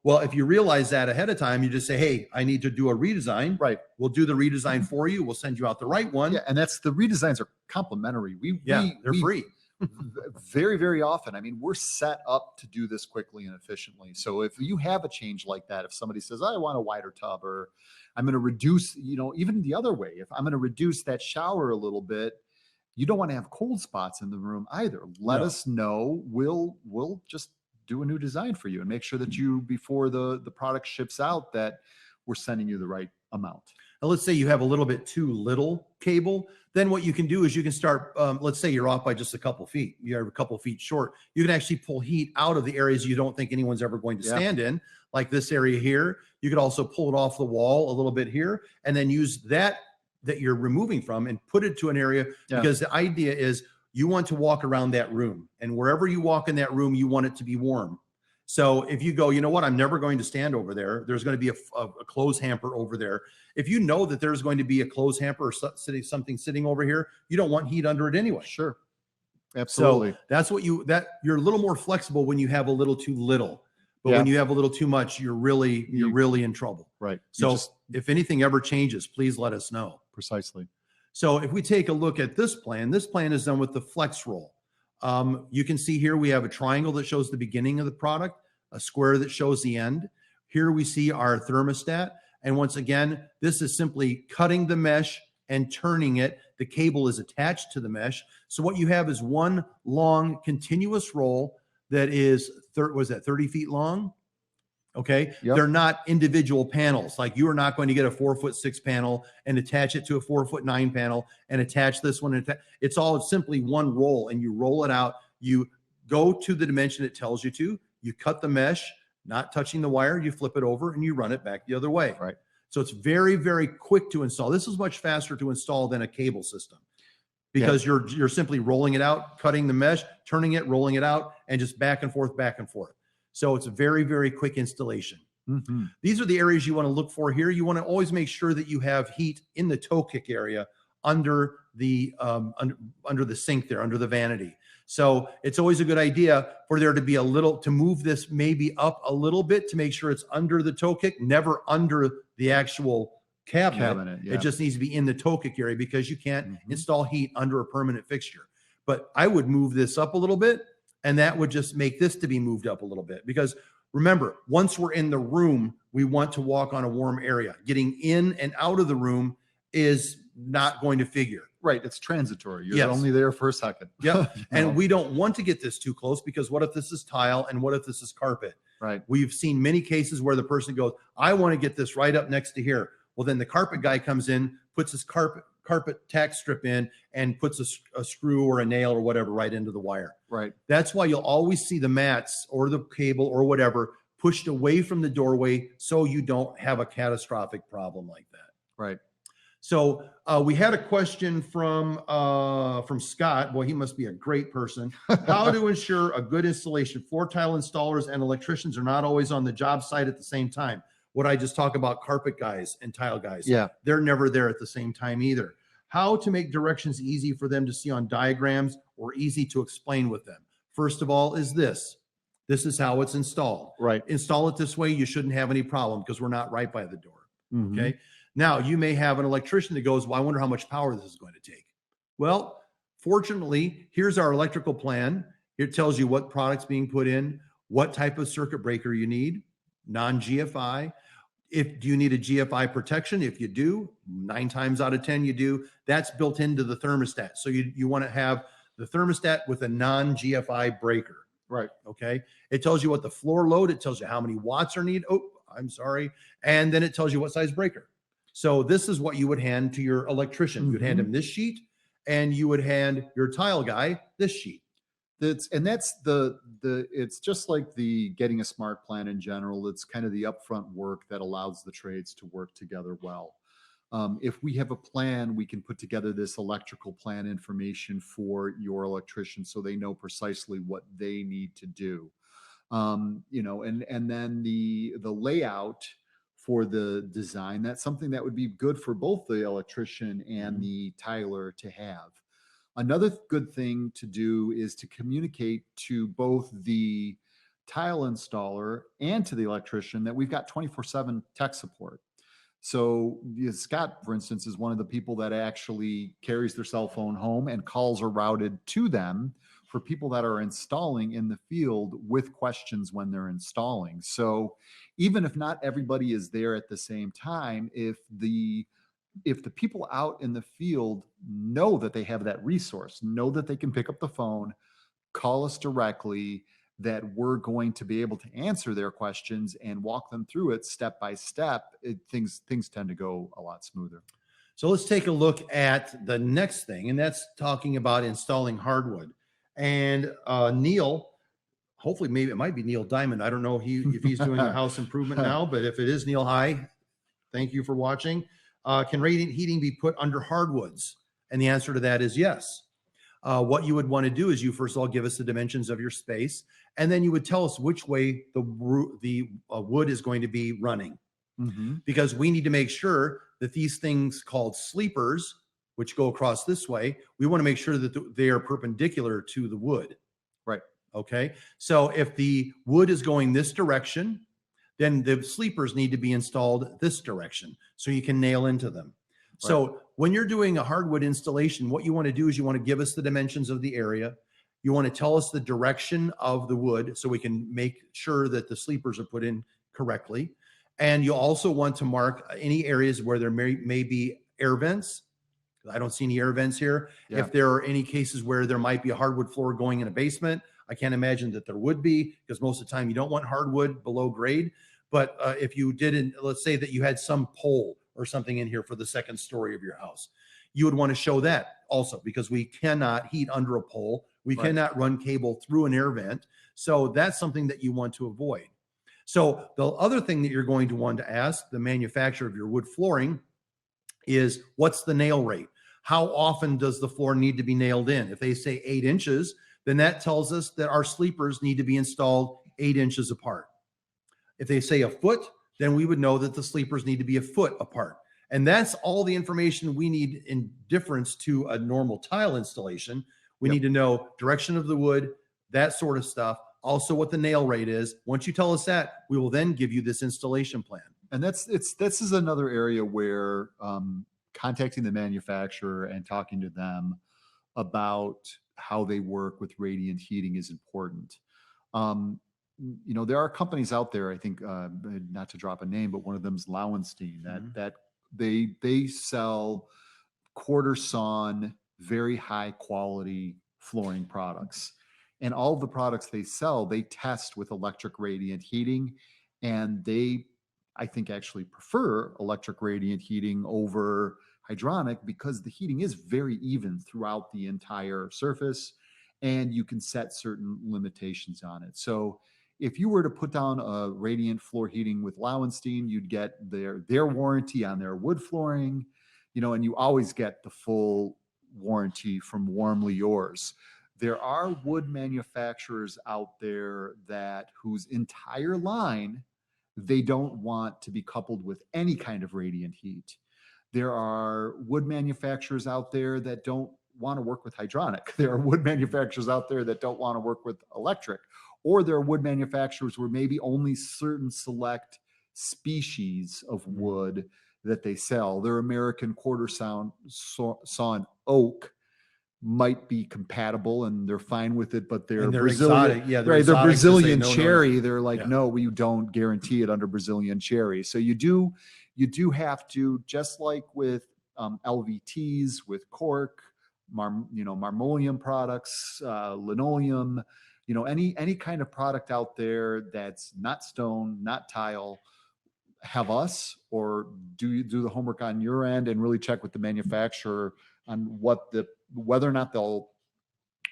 well, if you realize that ahead of time, you just say, hey, I need to do a redesign. Right. We'll do the redesign for you. We'll send you out the right one. Yeah, and the redesigns are complimentary. They're free. Very, very often. I mean, we're set up to do this quickly and efficiently. So if you have a change like that, if somebody says, I want a wider tub, or I'm going to reduce, even the other way, if I'm going to reduce that shower a little bit, you don't want to have cold spots in the room either. Let us know. We'll just do a new design for you and make sure that before the product ships out, that we're sending you the right amount. Now, let's say you have a little bit too little cable. Then what you can do is you can start, let's say you're off by just a couple feet. You're a couple feet short. You can actually pull heat out of the areas you don't think anyone's ever going to stand in, like this area here. You could also pull it off the wall a little bit here, and then use that you're removing from and put it to an area, because the idea is you want to walk around that room, and wherever you walk in that room, you want it to be warm. So if you go, you know what, I'm never going to stand over there. There's going to be a clothes hamper over there. If you know that there's going to be a clothes hamper or something sitting over here, you don't want heat under it anyway. Sure. Absolutely. So that's you're a little more flexible when you have a little too little. But when you have a little too much, you're really in trouble. Right. So if anything ever changes, please let us know. Precisely. So if we take a look at this plan is done with the flex roll. You can see here we have a triangle that shows the beginning of the product, a square that shows the end. Here we see our thermostat. And once again, this is simply cutting the mesh and turning it. The cable is attached to the mesh. So what you have is one long continuous roll that is, was that 30 feet long? Okay. Yep. They're not individual panels. Like you are not going to get a 4'6" panel and attach it to a 4'9" panel and attach this one. It's all simply one roll, and you roll it out. You go to the dimension it tells you to. You cut the mesh, not touching the wire. You flip it over and you run it back the other way. Right. So it's very, very quick to install. This is much faster to install than a cable system, because you're simply rolling it out, cutting the mesh, turning it, rolling it out, and just back and forth, back and forth. So it's a very, very quick installation. Mm-hmm. These are the areas you want to look for here. You want to always make sure that you have heat in the toe kick area under the under the sink there, under the vanity. So it's always a good idea for there to be a little, to move this maybe up a little bit to make sure it's under the toe kick, never under the actual cabinet. Yeah. It just needs to be in the toe kick area, because you can't install heat under a permanent fixture. But I would move this up a little bit, and that would just make this to be moved up a little bit, because remember, once we're in the room, we want to walk on a warm area. Getting in and out of the room is not going to figure. Right. It's transitory. You're only there for a second. Yep. You And know? we don't want to get this too close, because what if this is tile and what if this is carpet? Right. We've seen many cases where the person goes, I want to get this right up next to here. Well, then the carpet guy comes in, puts his carpet tack strip in, and puts a screw or a nail or whatever right into the wire. Right. That's why you'll always see the mats or the cable or whatever pushed away from the doorway, so you don't have a catastrophic problem like that. Right. So we had a question from Scott. Boy, he must be a great person. How to ensure a good installation? Floor tile installers and electricians are not always on the job site at the same time. What I just talk about, carpet guys and tile guys. Yeah. They're never there at the same time either. How to make directions easy for them to see on diagrams or easy to explain with them? First of all is this. This is how it's installed. Right. Install it this way. You shouldn't have any problem, because we're not right by the door. Mm-hmm. Okay. Now you may have an electrician that goes, well, I wonder how much power this is going to take. Well, fortunately, here's our electrical plan. It tells you what product's being put in, what type of circuit breaker you need, non-GFI. Do you need a GFI protection? If you do, 9 times out of 10 you do. That's built into the thermostat. So you want to have the thermostat with a non-GFI breaker. Right. Okay. It tells you what the floor load, it tells you how many watts are needed. Oh, I'm sorry. And then it tells you what size breaker. So this is what you would hand to your electrician. You'd hand him this sheet, and you would hand your tile guy this sheet. That's it's just like the getting a smart plan in general. It's kind of the upfront work that allows the trades to work together well. If we have a plan, we can put together this electrical plan information for your electrician, so they know precisely what they need to do. And then the layout for the design, that's something that would be good for both the electrician and the tiler to have. Another good thing to do is to communicate to both the tile installer and to the electrician that we've got 24/7 tech support. So Scott, for instance, is one of the people that actually carries their cell phone home, and calls are routed to them for people that are installing in the field with questions when they're installing. So even if not everybody is there at the same time, if the people out in the field know that they have that resource, know that they can pick up the phone, call us directly, that we're going to be able to answer their questions and walk them through it step by step, things tend to go a lot smoother. So let's take a look at the next thing, and that's talking about installing hardwood. And Neil, hopefully, maybe it might be Neil Diamond. I don't know if he's doing a house improvement now, but if it is Neil, hi, thank you for watching. Can radiant heating be put under hardwoods? And the answer to that is yes. What you would want to do is you first of all give us the dimensions of your space, and then you would tell us which way the wood is going to be running, because we need to make sure that these things called sleepers, which go across this way, we want to make sure that they are perpendicular to the wood. Right. Okay. So if the wood is going this direction, then the sleepers need to be installed this direction so you can nail into them. Right. So when you're doing a hardwood installation, what you want to do is you want to give us the dimensions of the area. You want to tell us the direction of the wood so we can make sure that the sleepers are put in correctly. And you'll also want to mark any areas where there may be air vents. I don't see any air vents here. Yeah. If there are any cases where there might be a hardwood floor going in a basement, I can't imagine that there would be, because most of the time you don't want hardwood below grade. But if you didn't, let's say that you had some pole or something in here for the second story of your house, you would want to show that also, because we cannot heat under a pole. We Right. cannot run cable through an air vent. So that's something that you want to avoid. So the other thing that you're going to want to ask the manufacturer of your wood flooring is, what's the nail rate? How often does the floor need to be nailed in? If they say 8 inches, then that tells us that our sleepers need to be installed 8 inches apart. If they say a foot, then we would know that the sleepers need to be a foot apart. And that's all the information we need in difference to a normal tile installation. We Yep. need to know direction of the wood, that sort of stuff. Also what the nail rate is. Once you tell us that, we will then give you this installation plan. And this is another area where contacting the manufacturer and talking to them about how they work with radiant heating is important. There are companies out there, I think, not to drop a name, but one of them is Lowenstein, that they sell quarter sawn, very high quality flooring products. And all of the products they sell, they test with electric radiant heating, and they, I think, actually prefer electric radiant heating over hydronic, because the heating is very even throughout the entire surface, and you can set certain limitations on it. So if you were to put down a radiant floor heating with Lowenstein, you'd get their warranty on their wood flooring, and you always get the full warranty from WarmlyYours. There are wood manufacturers out there whose entire line, they don't want to be coupled with any kind of radiant heat. There are wood manufacturers out there that don't want to work with hydronic. There are wood manufacturers out there that don't want to work with electric. Or there are wood manufacturers where maybe only certain select species of wood that they sell. Their American quarter sawn oak might be compatible and they're fine with it, but they're Brazilian, exotic. Yeah, they're Brazilian no, cherry. no. They're like, no, we don't guarantee it under Brazilian cherry. So you do have to, just like with LVTs, with cork, marmoleum products, linoleum, any kind of product out there that's not stone, not tile, have us, or do the homework on your end and really check with the manufacturer on whether or not they'll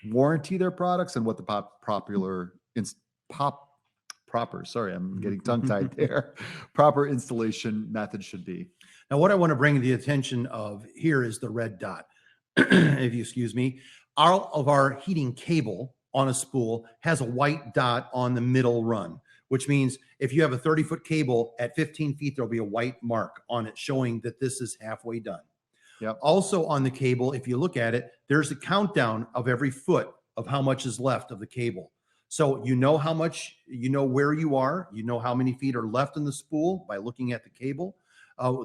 warranty their products and what the proper installation method should be. Now, what I want to bring to the attention of here is the red dot. If you excuse me, all of our heating cable on a spool has a white dot on the middle run, which means if you have a 30-foot cable at 15 feet, there'll be a white mark on it showing that this is halfway done. Yep. Also on the cable, if you look at it, there's a countdown of every foot of how much is left of the cable. So you know how much, where you are, how many feet are left in the spool by looking at the cable.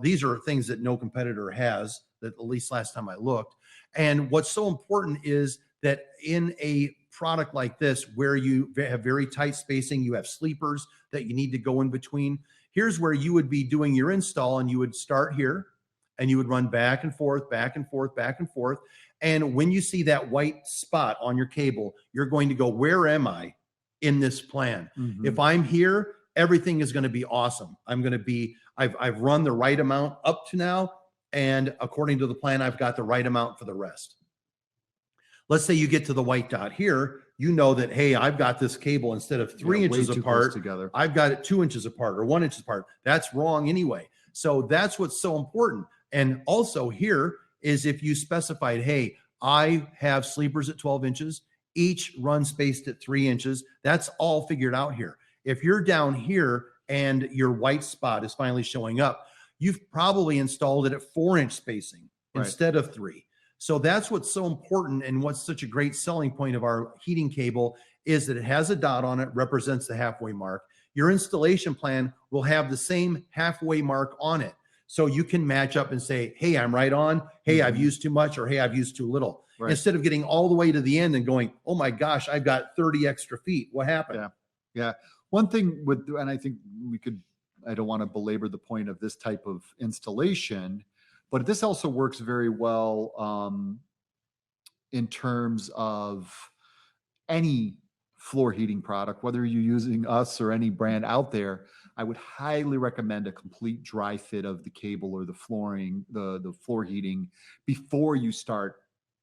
These are things that no competitor has, that at least last time I looked. And what's so important is that in a product like this, where you have very tight spacing, you have sleepers that you need to go in between. Here's where you would be doing your install, and you would start here and you would run back and forth, back and forth, back and forth. And when you see that white spot on your cable, you're going to go, where am I in this plan? Mm-hmm. If I'm here, everything is going to be awesome. I've run the right amount up to now. And according to the plan, I've got the right amount for the rest. Let's say you get to the white dot here, that, hey, I've got this cable, instead of 3 inches apart, together, I've got it 2 inches apart or 1 inch apart. That's wrong anyway. So that's what's so important. And also here is, if you specified, hey, I have sleepers at 12 inches, each run spaced at 3 inches, that's all figured out here. If you're down here and your white spot is finally showing up, you've probably installed it at 4-inch spacing instead of 3. So that's what's so important, and what's such a great selling point of our heating cable is that it has a dot on it, represents the halfway mark. Your installation plan will have the same halfway mark on it. So you can match up and say, hey, I'm right on. Hey, I've used too much, or hey, I've used too little. Right. Instead of getting all the way to the end and going, oh my gosh, I've got 30 extra feet. What happened? Yeah. One thing and I think we could I don't want to belabor the point of this type of installation, but this also works very well in terms of any floor heating product, whether you're using us or any brand out there. I would highly recommend a complete dry fit of the cable or the flooring, the floor heating, before you start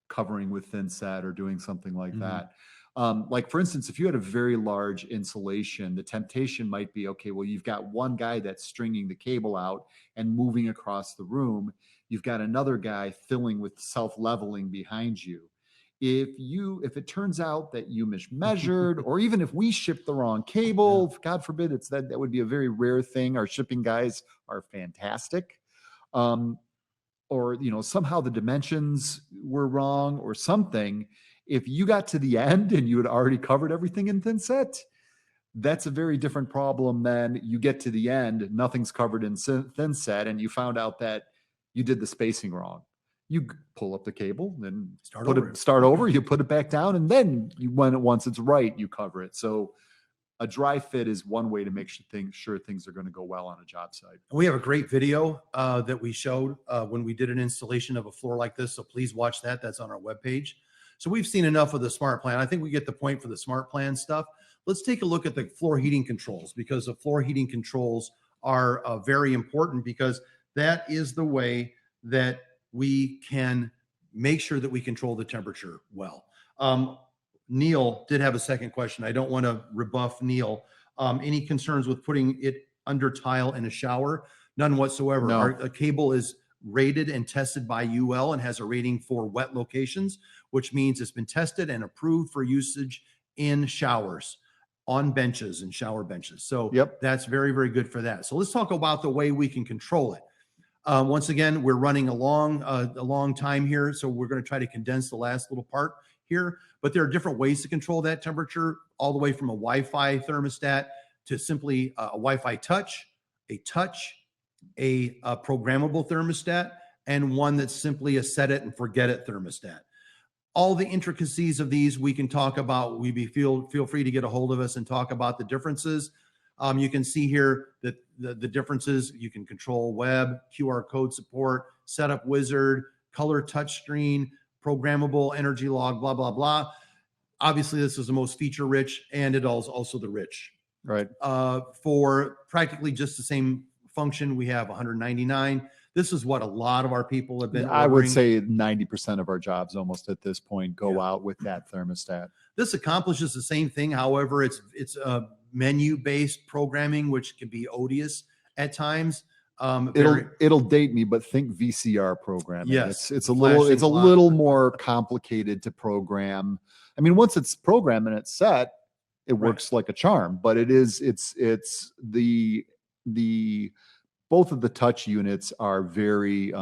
covering with thin set or doing something like that. Like for instance, if you had a very large insulation, the temptation might be, okay, well, you've got one guy that's stringing the cable out and moving across the room. You've got another guy filling with self-leveling behind you. If it turns out that you mismeasured, or even if we shipped the wrong cable, God forbid, that would be a very rare thing. Our shipping guys are fantastic. Or somehow the dimensions were wrong or something. If you got to the end and you had already covered everything in thin set, that's a very different problem than you get to the end, nothing's covered in thin set, and you found out that you did the spacing wrong. You pull up the cable and start over, you put it back down, and then once it's right, you cover it. So a dry fit is one way to make sure things are going to go well on a job site. We have a great video that we showed when we did an installation of a floor like this. So please watch that. That's on our webpage. So we've seen enough of the smart plan. I think we get the point for the smart plan stuff. Let's take a look at the floor heating controls, because the floor heating controls are very important, because that is the way that we can make sure that we control the temperature well. Neil did have a second question. I don't want to rebuff Neil. Any concerns with putting it under tile in a shower? None whatsoever. No. Our cable is rated and tested by UL and has a rating for wet locations, which means it's been tested and approved for usage in showers, on benches and shower benches. So that's very, very good for that. So let's talk about the way we can control it. Once again, we're running a long time here, so we're going to try to condense the last little part here. But there are different ways to control that temperature, all the way from a Wi-Fi thermostat to simply a Wi-Fi touch, a programmable thermostat, and one that's simply a set it and forget it thermostat. All the intricacies of these we can talk about. Feel free to get a hold of us and talk about the differences. You can see here that the differences. You can control web, QR code support, setup wizard, color touchscreen, programmable energy log, blah, blah, blah. Obviously, this is the most feature rich, and it is also the rich. Right. For practically just the same function, we have 199. This is what a lot of our people have been ordering. I would say 90% of our jobs almost at this point go out with that thermostat. This accomplishes the same thing. However, it's menu-based programming, which can be odious at times. It'll date me, but think VCR programming. Yes, it's a little more complicated to program. I mean, once it's programmed and it's set, it works like a charm. But it's both of the touch units are very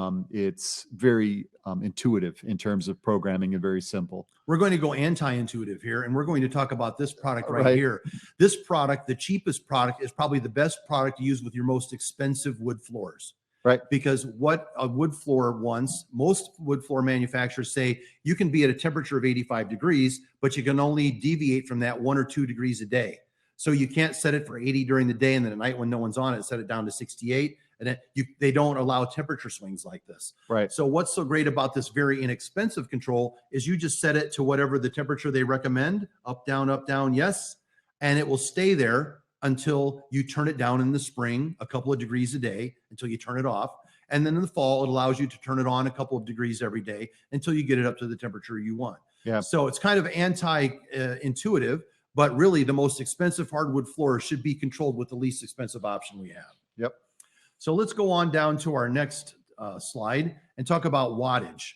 intuitive in terms of programming and very simple. We're going to go anti-intuitive here, and we're going to talk about this product right here. This product, the cheapest product, is probably the best product to use with your most expensive wood floors. Right. Because what a wood floor wants, most wood floor manufacturers say you can be at a temperature of 85 degrees, but you can only deviate from that 1 or 2 degrees a day. So you can't set it for 80 during the day, and then at night when no one's on it, set it down to 68. And they don't allow temperature swings like this. Right. So what's so great about this very inexpensive control is you just set it to whatever the temperature they recommend, up, down, yes. And it will stay there until you turn it down in the spring, a couple of degrees a day, until you turn it off. And then in the fall, it allows you to turn it on a couple of degrees every day until you get it up to the temperature you want. Yeah. So it's kind of anti-intuitive, but really the most expensive hardwood floor should be controlled with the least expensive option we have. Yep. So let's go on down to our next slide and talk about wattage.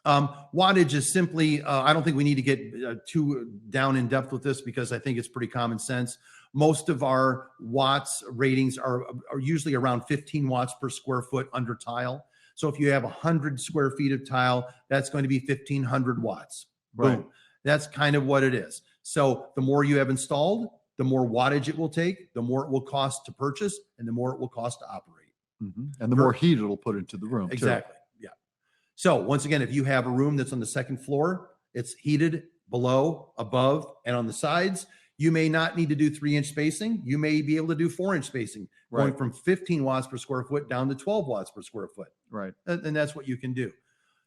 Wattage is simply, I don't think we need to get too down in depth with this, because I think it's pretty common sense. Most of our watts ratings are usually around 15 watts per square foot under tile. So if you have 100 square feet of tile, that's going to be 1,500 watts. Right. Boom. That's kind of what it is. So the more you have installed, the more wattage it will take, the more it will cost to purchase, and the more it will cost to operate. Mm-hmm. And the more heat it'll put into the room. Exactly. Yeah. So once again, if you have a room that's on the second floor, it's heated below, above, and on the sides, You may not need to do 3-inch spacing. You may be able to do 4-inch spacing, going Right. from 15 watts per square foot down to 12 watts per square foot. Right. And that's what you can do.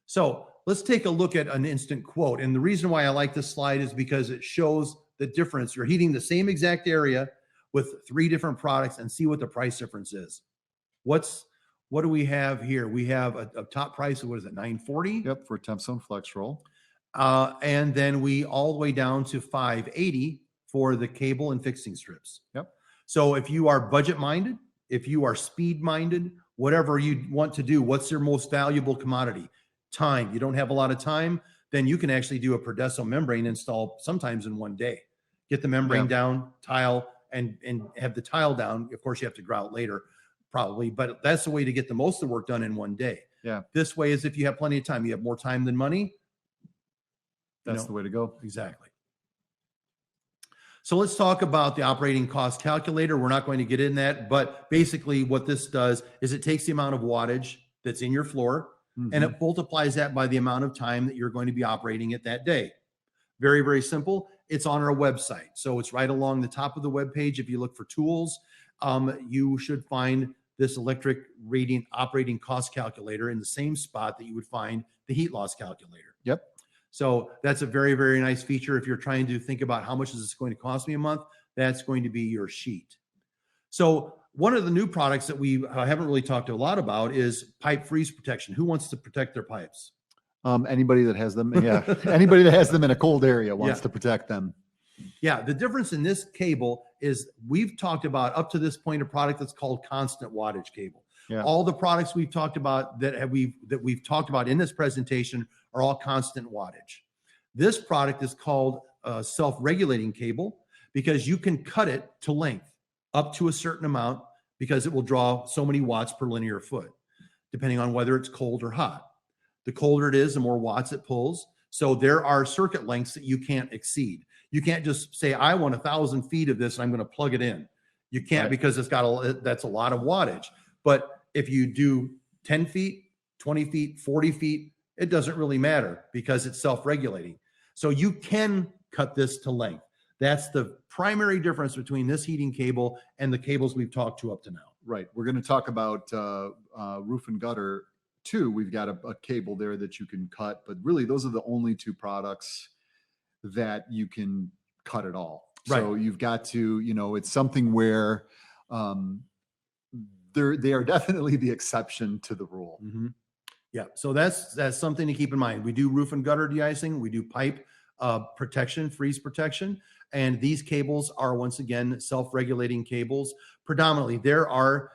So let's take a look at an instant quote. And the reason why I like this slide is because it shows the difference. You're heating the same exact area with 3 different products and see what the price difference is. What do we have here? We have a top price of, what is it, $940? Yep, for Tempzone Flex Roll. And then we all the way down to $580 for the cable and fixing strips. Yep. So if you are budget minded, if you are speed minded, whatever you want to do, what's your most valuable commodity? Time. You don't have a lot of time, then you can actually do a Tempzone membrane install sometimes in one day. Get the membrane down, tile, and have the tile down. Of course, you have to grout later, probably, but that's the way to get the most of the work done in one day. Yeah. This way is if you have plenty of time. You have more time than money. That's the way to go. Exactly. So let's talk about the operating cost calculator. We're not going to get in that, but basically what this does is it takes the amount of wattage that's in your floor and it multiplies that by the amount of time that you're going to be operating it that day. Very, very simple. It's on our website. So it's right along the top of the web page. If you look for tools, you should find this electric radiant operating cost calculator in the same spot that you would find the heat loss calculator. Yep. So that's a very, very nice feature. If you're trying to think about how much is this going to cost me a month, that's going to be your sheet. So one of the new products that we haven't really talked a lot about is pipe freeze protection. Who wants to protect their pipes? Anybody that has them. Yeah. Anybody that has them in a cold area wants to protect them. Yeah. The difference in this cable is we've talked about up to this point a product that's called constant wattage cable. Yeah. All the products we've talked about that we've talked about in this presentation are all constant wattage. This product is called self-regulating cable because you can cut it to length up to a certain amount because it will draw so many watts per linear foot, depending on whether it's cold or hot. The colder it is, the more watts it pulls. So there are circuit lengths that you can't exceed. You can't just say, I want 1,000 feet of this and I'm going to plug it in. You can't because that's a lot of wattage. But if you do 10 feet, 20 feet, 40 feet, it doesn't really matter because it's self-regulating. So you can cut this to length. That's the primary difference between this heating cable and the cables we've talked to up to now. Right. We're going to talk about roof and gutter too. We've got a cable there that you can cut, but really those are the only 2 products that you can cut at all. Right. So you've got to, it's something where they are definitely the exception to the rule. Mm-hmm. Yeah. So that's something to keep in mind. We do roof and gutter de-icing. We do pipe protection, freeze protection. And these cables are, once again, self-regulating cables. Predominantly, there are,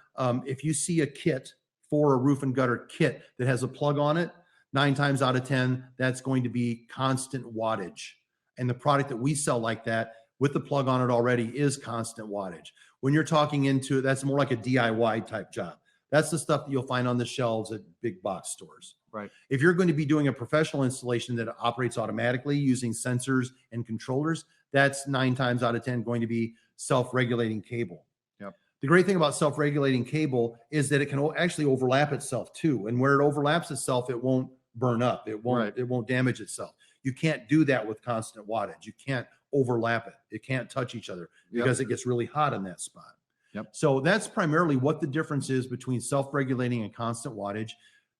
if you see a kit for a roof and gutter kit that has a plug on it, 9 times out of 10, that's going to be constant wattage. And the product that we sell like that with the plug on it already is constant wattage. When you're talking into, that's more like a DIY type job. That's the stuff that you'll find on the shelves at big box stores. Right. If you're going to be doing a professional installation that operates automatically using sensors and controllers, that's 9 times out of 10 going to be self-regulating cable. Yep. The great thing about self-regulating cable is that it can actually overlap itself too. And where it overlaps itself, it won't burn up. It won't damage itself. You can't do that with constant wattage. You can't overlap it. It can't touch each other because it gets really hot in that spot. Yep. So that's primarily what the difference is between self-regulating and constant wattage.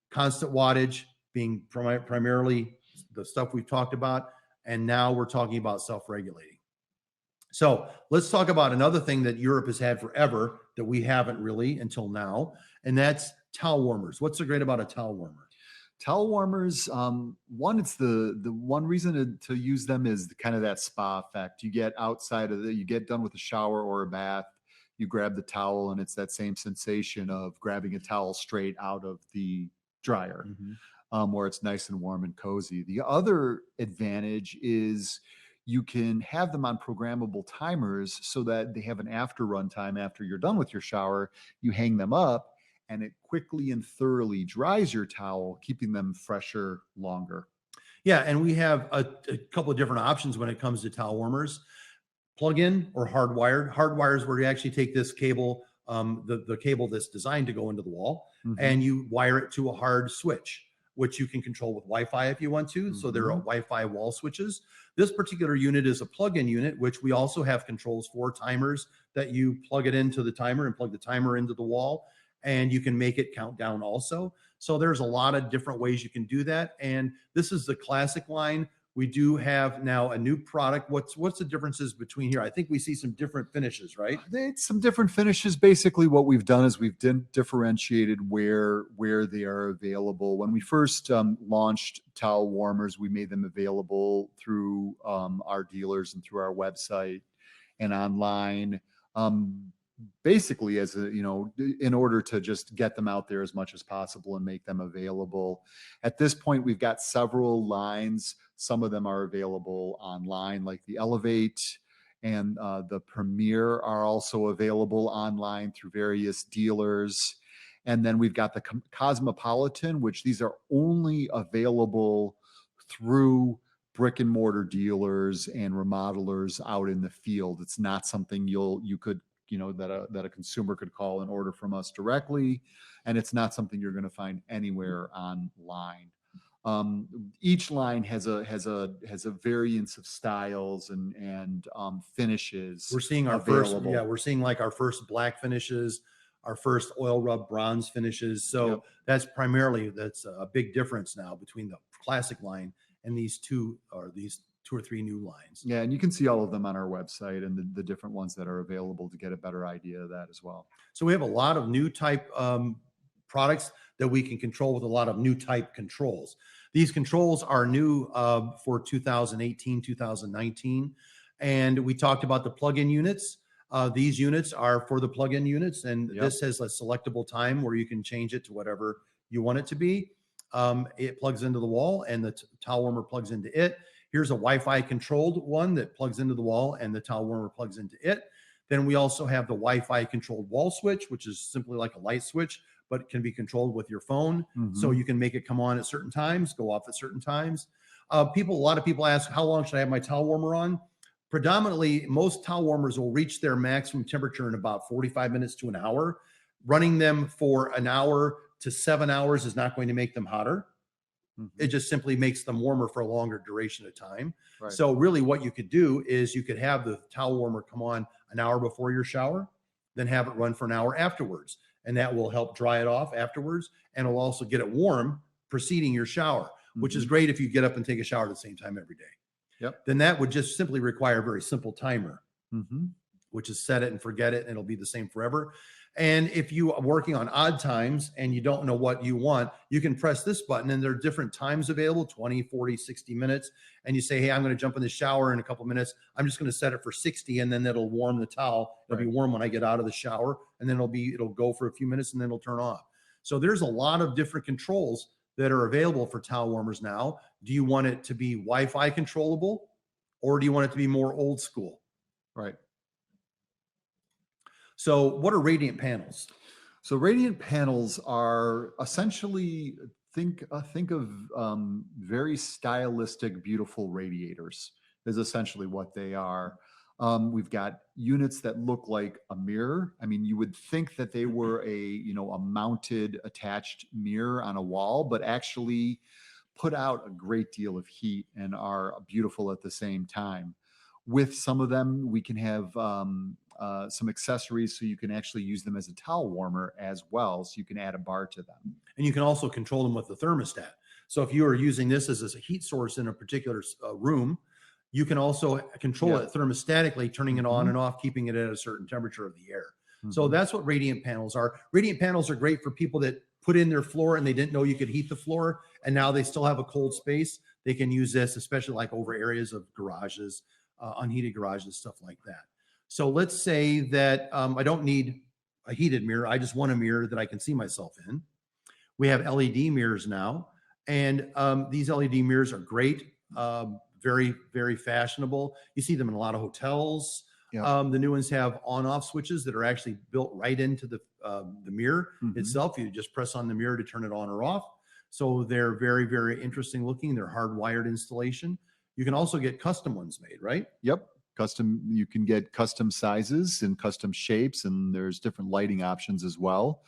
Constant wattage being primarily the stuff we've talked about, and now we're talking about self-regulating. So let's talk about another thing that Europe has had forever that we haven't really until now, and that's towel warmers. What's so great about a towel warmer? Towel warmers, one, it's the one reason to use them is kind of that spa effect. You get outside of you get done with a shower or a bath, you grab the towel, and it's that same sensation of grabbing a towel straight out of the dryer, where it's nice and warm and cozy. The other advantage is you can have them on programmable timers so that they have an after run time after you're done with your shower. You hang them up and it quickly and thoroughly dries your towel, keeping them fresher longer. Yeah, and we have a couple of different options when it comes to towel warmers. Plug-in or hardwired. Hardwire is where you actually take this cable, the cable that's designed to go into the wall, and you wire it to a hard switch. which you can control with Wi-Fi if you want to. So there are Wi-Fi wall switches. This particular unit is a plug-in unit, which we also have controls for, timers that you plug it into the timer and plug the timer into the wall, and you can make it count down also. So there's a lot of different ways you can do that. And this is the classic line. We do have now a new product. What's the differences between here? I think we see some different finishes, right? It's some different finishes. Basically, what we've done is we've differentiated where they are available. When we first launched towel warmers, we made them available through our dealers and through our website and online. Basically, as a, in order to just get them out there as much as possible and make them available. At this point, we've got several lines. Some of them are available online, like the Elevate and the Premier are also available online through various dealers. And then we've got the Cosmopolitan, which these are only available through brick and mortar dealers and remodelers out in the field. It's not something you could that a consumer could call and order from us directly, and it's not something you're going to find anywhere online. Each line has a variance of styles and finishes. We're seeing our available. we're seeing like our first black finishes, our first oil rub bronze finishes. So that's a big difference now between the classic line and these two or three new lines. Yeah, and you can see all of them on our website and the different ones that are available to get a better idea of that as well. So we have a lot of new type products that we can control with a lot of new type controls. These controls are new for 2018, 2019. And we talked about the plug-in units. These units are for the plug-in units, and this has a selectable time where you can change it to whatever you want it to be. It plugs into the wall and the towel warmer plugs into it. Here's a Wi-Fi controlled one that plugs into the wall and the towel warmer plugs into it. Then we also have the Wi-Fi controlled wall switch, which is simply like a light switch, but can be controlled with your phone. So you can make it come on at certain times, go off at certain times. A lot of people ask, how long should I have my towel warmer on? Predominantly, most towel warmers will reach their maximum temperature in about 45 minutes to an hour. Running them for an hour to 7 hours is not going to make them hotter. It just simply makes them warmer for a longer duration of time. Right. So really what you could do is you could have the towel warmer come on an hour before your shower, then have it run for an hour afterwards. And that will help dry it off afterwards. And it'll also get it warm preceding your shower, which is great if you get up and take a shower at the same time every day. Then that would just simply require a very simple timer, which is set it and forget it, and it'll be the same forever. And if you are working on odd times and you don't know what you want, you can press this button, and there are different times available, 20, 40, 60 minutes. And you say, hey, I'm going to jump in the shower in a couple minutes. I'm just going to set it for 60, and then it'll warm the towel. It'll be warm when I get out of the shower, and then it'll go for a few minutes, and then it'll turn off. So there's a lot of different controls that are available for towel warmers now. Do you want it to be Wi-Fi controllable, or do you want it to be more old school? Right. So what are radiant panels? So radiant panels are essentially, think of very stylistic, beautiful radiators is essentially what they are. We've got units that look like a mirror. I mean, you would think that they were a mounted attached mirror on a wall, but actually put out a great deal of heat and are beautiful at the same time. With some of them, we can have some accessories so you can actually use them as a towel warmer as well. So you can add a bar to them. And you can also control them with the thermostat. So if you are using this as a heat source in a particular room, you can also control it thermostatically, turning it on and off, keeping it at a certain temperature of the air. So that's what radiant panels are. Radiant panels are great for people that put in their floor and they didn't know you could heat the floor, and now they still have a cold space. They can use this, especially like over areas of garages, unheated garages, stuff like that. So let's say that I don't need a heated mirror. I just want a mirror that I can see myself in. We have LED mirrors now, and these LED mirrors are great, very, very fashionable. You see them in a lot of hotels. The new ones have on-off switches that are actually built right into the mirror itself. You just press on the mirror to turn it on or off. So they're very, very interesting looking. They're hardwired installation. You can also get custom ones made, right? Yep. You can get custom sizes and custom shapes, and there's different lighting options as well.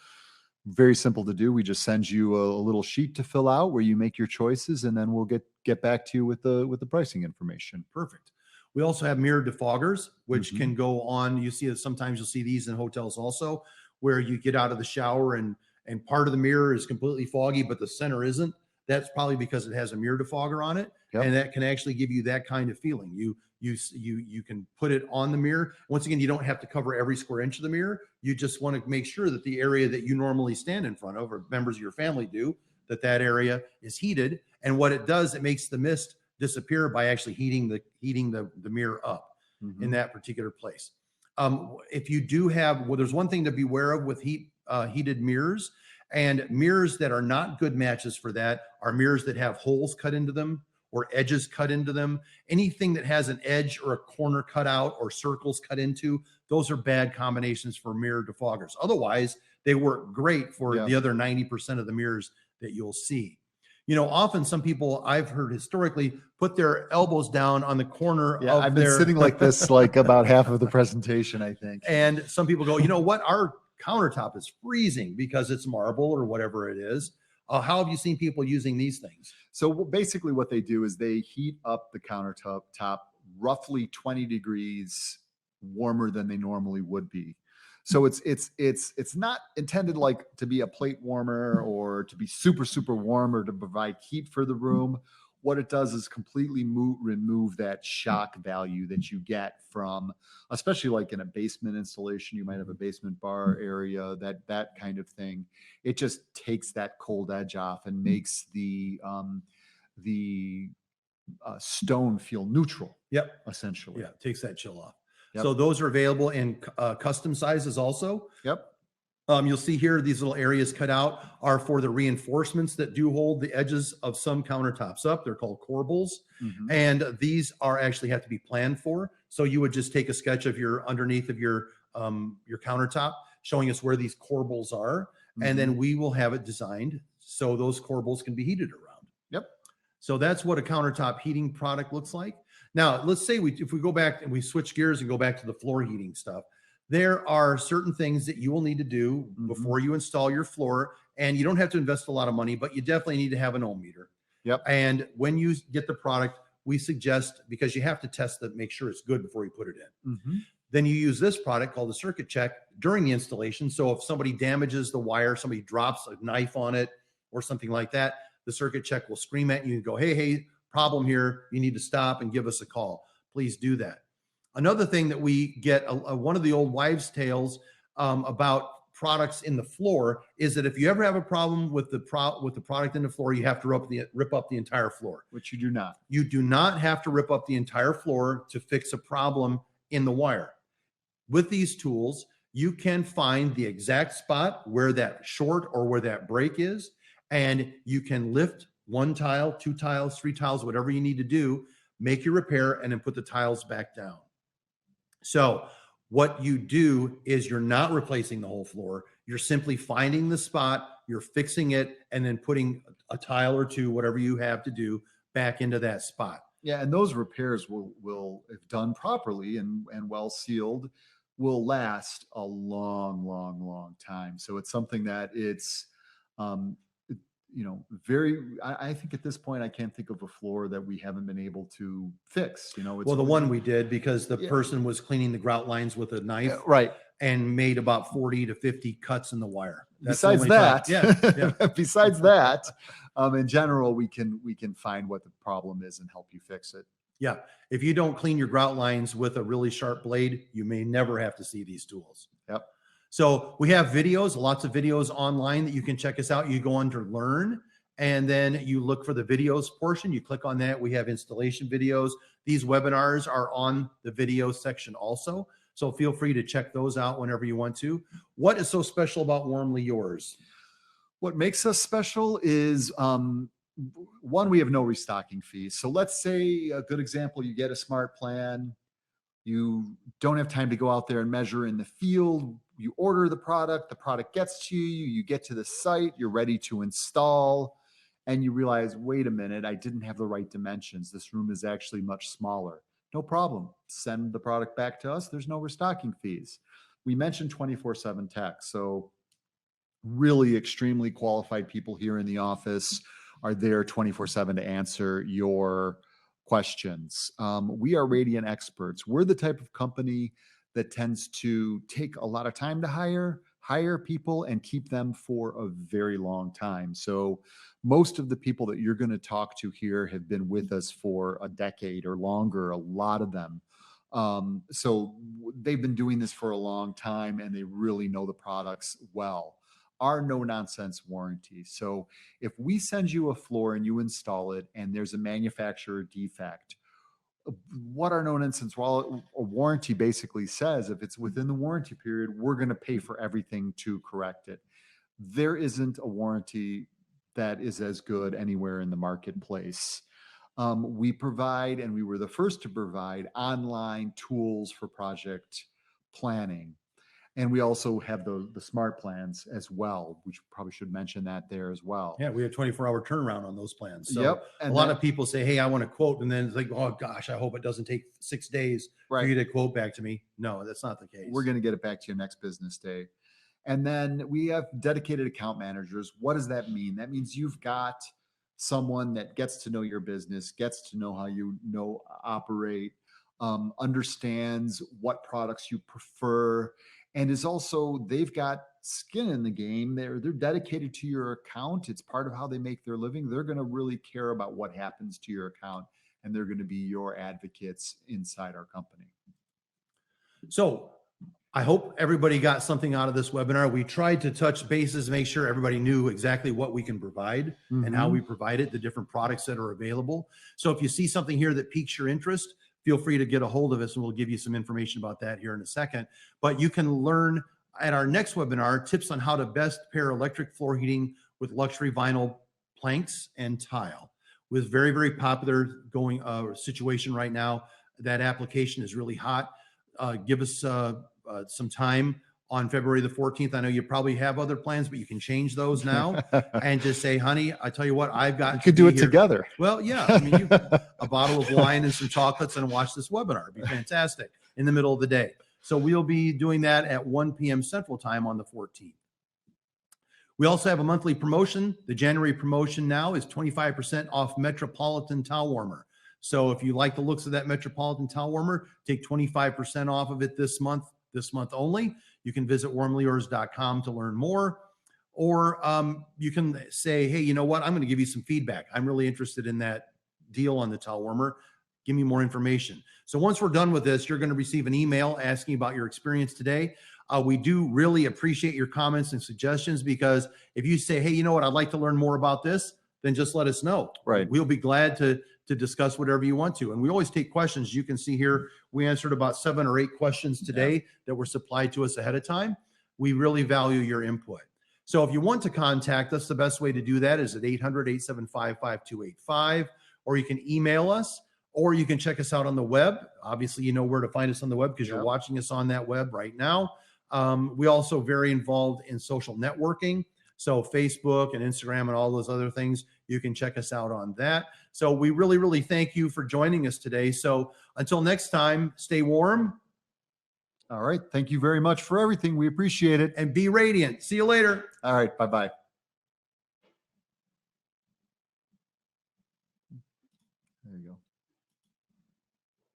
Very simple to do. We just send you a little sheet to fill out where you make your choices, and then we'll get back to you with the pricing information. Perfect. We also have mirror defoggers, which Mhm. can go on. You see it sometimes. You'll see these in hotels also, where you get out of the shower and part of the mirror is completely foggy, but the center isn't. That's probably because it has a mirror defogger on it, Yep. and that can actually give you that kind of feeling. You can put it on the mirror. Once again, you don't have to cover every square inch of the mirror. You just want to make sure that the area that you normally stand in front of, or members of your family do, that area is heated. And what it does, it makes the mist disappear by actually heating the mirror up in Mhm. that particular place. If you do have, well, there's one thing to beware of with heated mirrors, and mirrors that are not good matches for that are mirrors that have holes cut into them or edges cut into them. Anything that has an edge or a corner cut out or circles cut into, those are bad combinations for mirror defoggers. Otherwise, they work great for Yeah. the other 90% of the mirrors that you'll see. Often some people I've heard historically put their elbows down on the corner Yeah, of I've been their sitting like this like about half of the presentation, I think. and some people go, you know what? Our countertop is freezing because it's marble or whatever it is. How have you seen people using these things? So basically what they do is they heat up the countertop roughly 20 degrees warmer than they normally would be. So it's not intended like to be a plate warmer or to be super warm or to provide heat for the room. What it does is completely remove that shock value that you get from, especially like in a basement installation. You might have a basement bar area, that kind of thing. It just takes that cold edge off and makes the stone feel neutral. Yep. Essentially. Yeah, takes that chill off. Yep. So those are available in custom sizes also. Yep. You'll see here, these little areas cut out are for the reinforcements that do hold the edges of some countertops up. They're called corbels. Mhm. And these are actually have to be planned for. So you would just take a sketch of your underneath of your countertop, showing us where these corbels are. And then we will have it designed so those corbels can be heated around. Yep. So that's what a countertop heating product looks like. Now, let's say if we go back and we switch gears and go back to the floor heating stuff, there are certain things that you will need to do before you install your floor. And you don't have to invest a lot of money, but you definitely need to have an ohm meter. Yep. And when you get the product, we suggest, because you have to test it, make sure it's good before you put it in. Then you use this product called the circuit check during the installation. So if somebody damages the wire, somebody drops a knife on it or something like that, the circuit check will scream at you and go, hey, problem here. You need to stop and give us a call. Please do that. Another thing that we get, one of the old wives' tales about products in the floor is that if you ever have a problem with the product in the floor, you have to rip up the entire floor. Which you do not. You do not have to rip up the entire floor to fix a problem in the wire. With these tools, you can find the exact spot where that short or where that break is, and you can lift one tile, two tiles, three tiles, whatever you need to do, make your repair, and then put the tiles back down. So what you do is you're not replacing the whole floor. You're simply finding the spot, you're fixing it, and then putting a tile or two, whatever you have to do, back into that spot. Yeah, and those repairs will if done properly and well sealed, will last a long time. So it's something that it's I think at this point I can't think of a floor that we haven't been able to fix. It's Well, the one we did, because the person was cleaning the grout lines with a knife, right, and made about 40 to 50 cuts in the wire. Besides that, besides that, in general, we can find what the problem is and help you fix it. Yeah. If you don't clean your grout lines with a really sharp blade, you may never have to see these tools. Yep. So we have videos, lots of videos online that you can check us out. You go under Learn, and then you look for the videos portion. You click on that. We have installation videos. These webinars are on the video section also. So feel free to check those out whenever you want to. What is so special about Warmly Yours? What makes us special is, one, we have no restocking fees. So let's say a good example, you get a smart plan. You don't have time to go out there and measure in the field. You order the product gets to you, you get to the site, you're ready to install, and you realize, wait a minute, I didn't have the right dimensions. This room is actually much smaller. No problem. Send the product back to us. There's no restocking fees. We mentioned 24/7 tech. So really extremely qualified people here in the office are there 24/7 to answer your questions. We are Radiant experts. We're the type of company that tends to take a lot of time to hire people and keep them for a very long time. So most of the people that you're going to talk to here have been with us for a decade or longer, a lot of them. They've been doing this for a long time and they really know the products well. Our no nonsense warranty. So if we send you a floor and you install it and there's a manufacturer defect, what our no nonsense warranty basically says, if it's within the warranty period, we're going to pay for everything to correct it. There isn't a warranty that is as good anywhere in the marketplace. We provide, and we were the first to provide, online tools for project planning. And we also have the smart plans as well, which probably should mention that there as well. Yeah, we have 24-hour turnaround on those plans. So Yep. a lot of people say, hey, I want to quote. And then it's like, oh, gosh, I hope it doesn't take 6 days for you to quote back to me. No, that's not the case. We're going to get it back to you next business day. And then we have dedicated account managers. What does that mean? That means you've got someone that gets to know your business, gets to know how you operate, understands what products you prefer, and is also, they've got skin in the game. They're dedicated to your account. It's part of how they make their living. They're going to really care about what happens to your account, and they're going to be your advocates inside our company. So I hope everybody got something out of this webinar. We tried to touch bases, make sure everybody knew exactly what we can provide and how we provide it, the different products that are available. So if you see something here that piques your interest, feel free to get a hold of us and we'll give you some information about that here in a second. But you can learn at our next webinar tips on how to best pair electric floor heating with luxury vinyl planks and tile. With very, very popular going situation right now. That application is really hot. Give us some time on February the 14th. I know you probably have other plans, but you can change those now and just say, honey, I tell you what, I've got. You could do it together. Well, yeah. I mean, a bottle of wine and some chocolates and watch this webinar. It'd be fantastic in the middle of the day. So we'll be doing that at 1 p.m. Central Time on the 14th. We also have a monthly promotion. The January promotion now is 25% off Metropolitan Towel Warmer. So if you like the looks of that Metropolitan Towel Warmer, take 25% off of it this month only. You can visit WarmlyYours.com to learn more. Or you can say, hey, you know what? I'm going to give you some feedback. I'm really interested in that deal on the towel warmer. Give me more information. So once we're done with this, you're going to receive an email asking about your experience today. We do really appreciate your comments and suggestions, because if you say, hey, you know what? I'd like to learn more about this, then just let us know. Right. We'll be glad to discuss whatever you want to. And we always take questions. You can see here, we answered about 7 or 8 questions today that were supplied to us ahead of time. We really value your input. So if you want to contact us, the best way to do that is at 800-875-5285, or you can email us, or you can check us out on the web. Obviously, you know where to find us on the web because you're watching us on that web right now. We also very involved in social networking. So Facebook and Instagram and all those other things, you can check us out on that. So we really, really thank you for joining us today. So until next time, stay warm. All right. Thank you very much for everything. We appreciate it. And be radiant. See you later. All right. Bye-bye. There you go.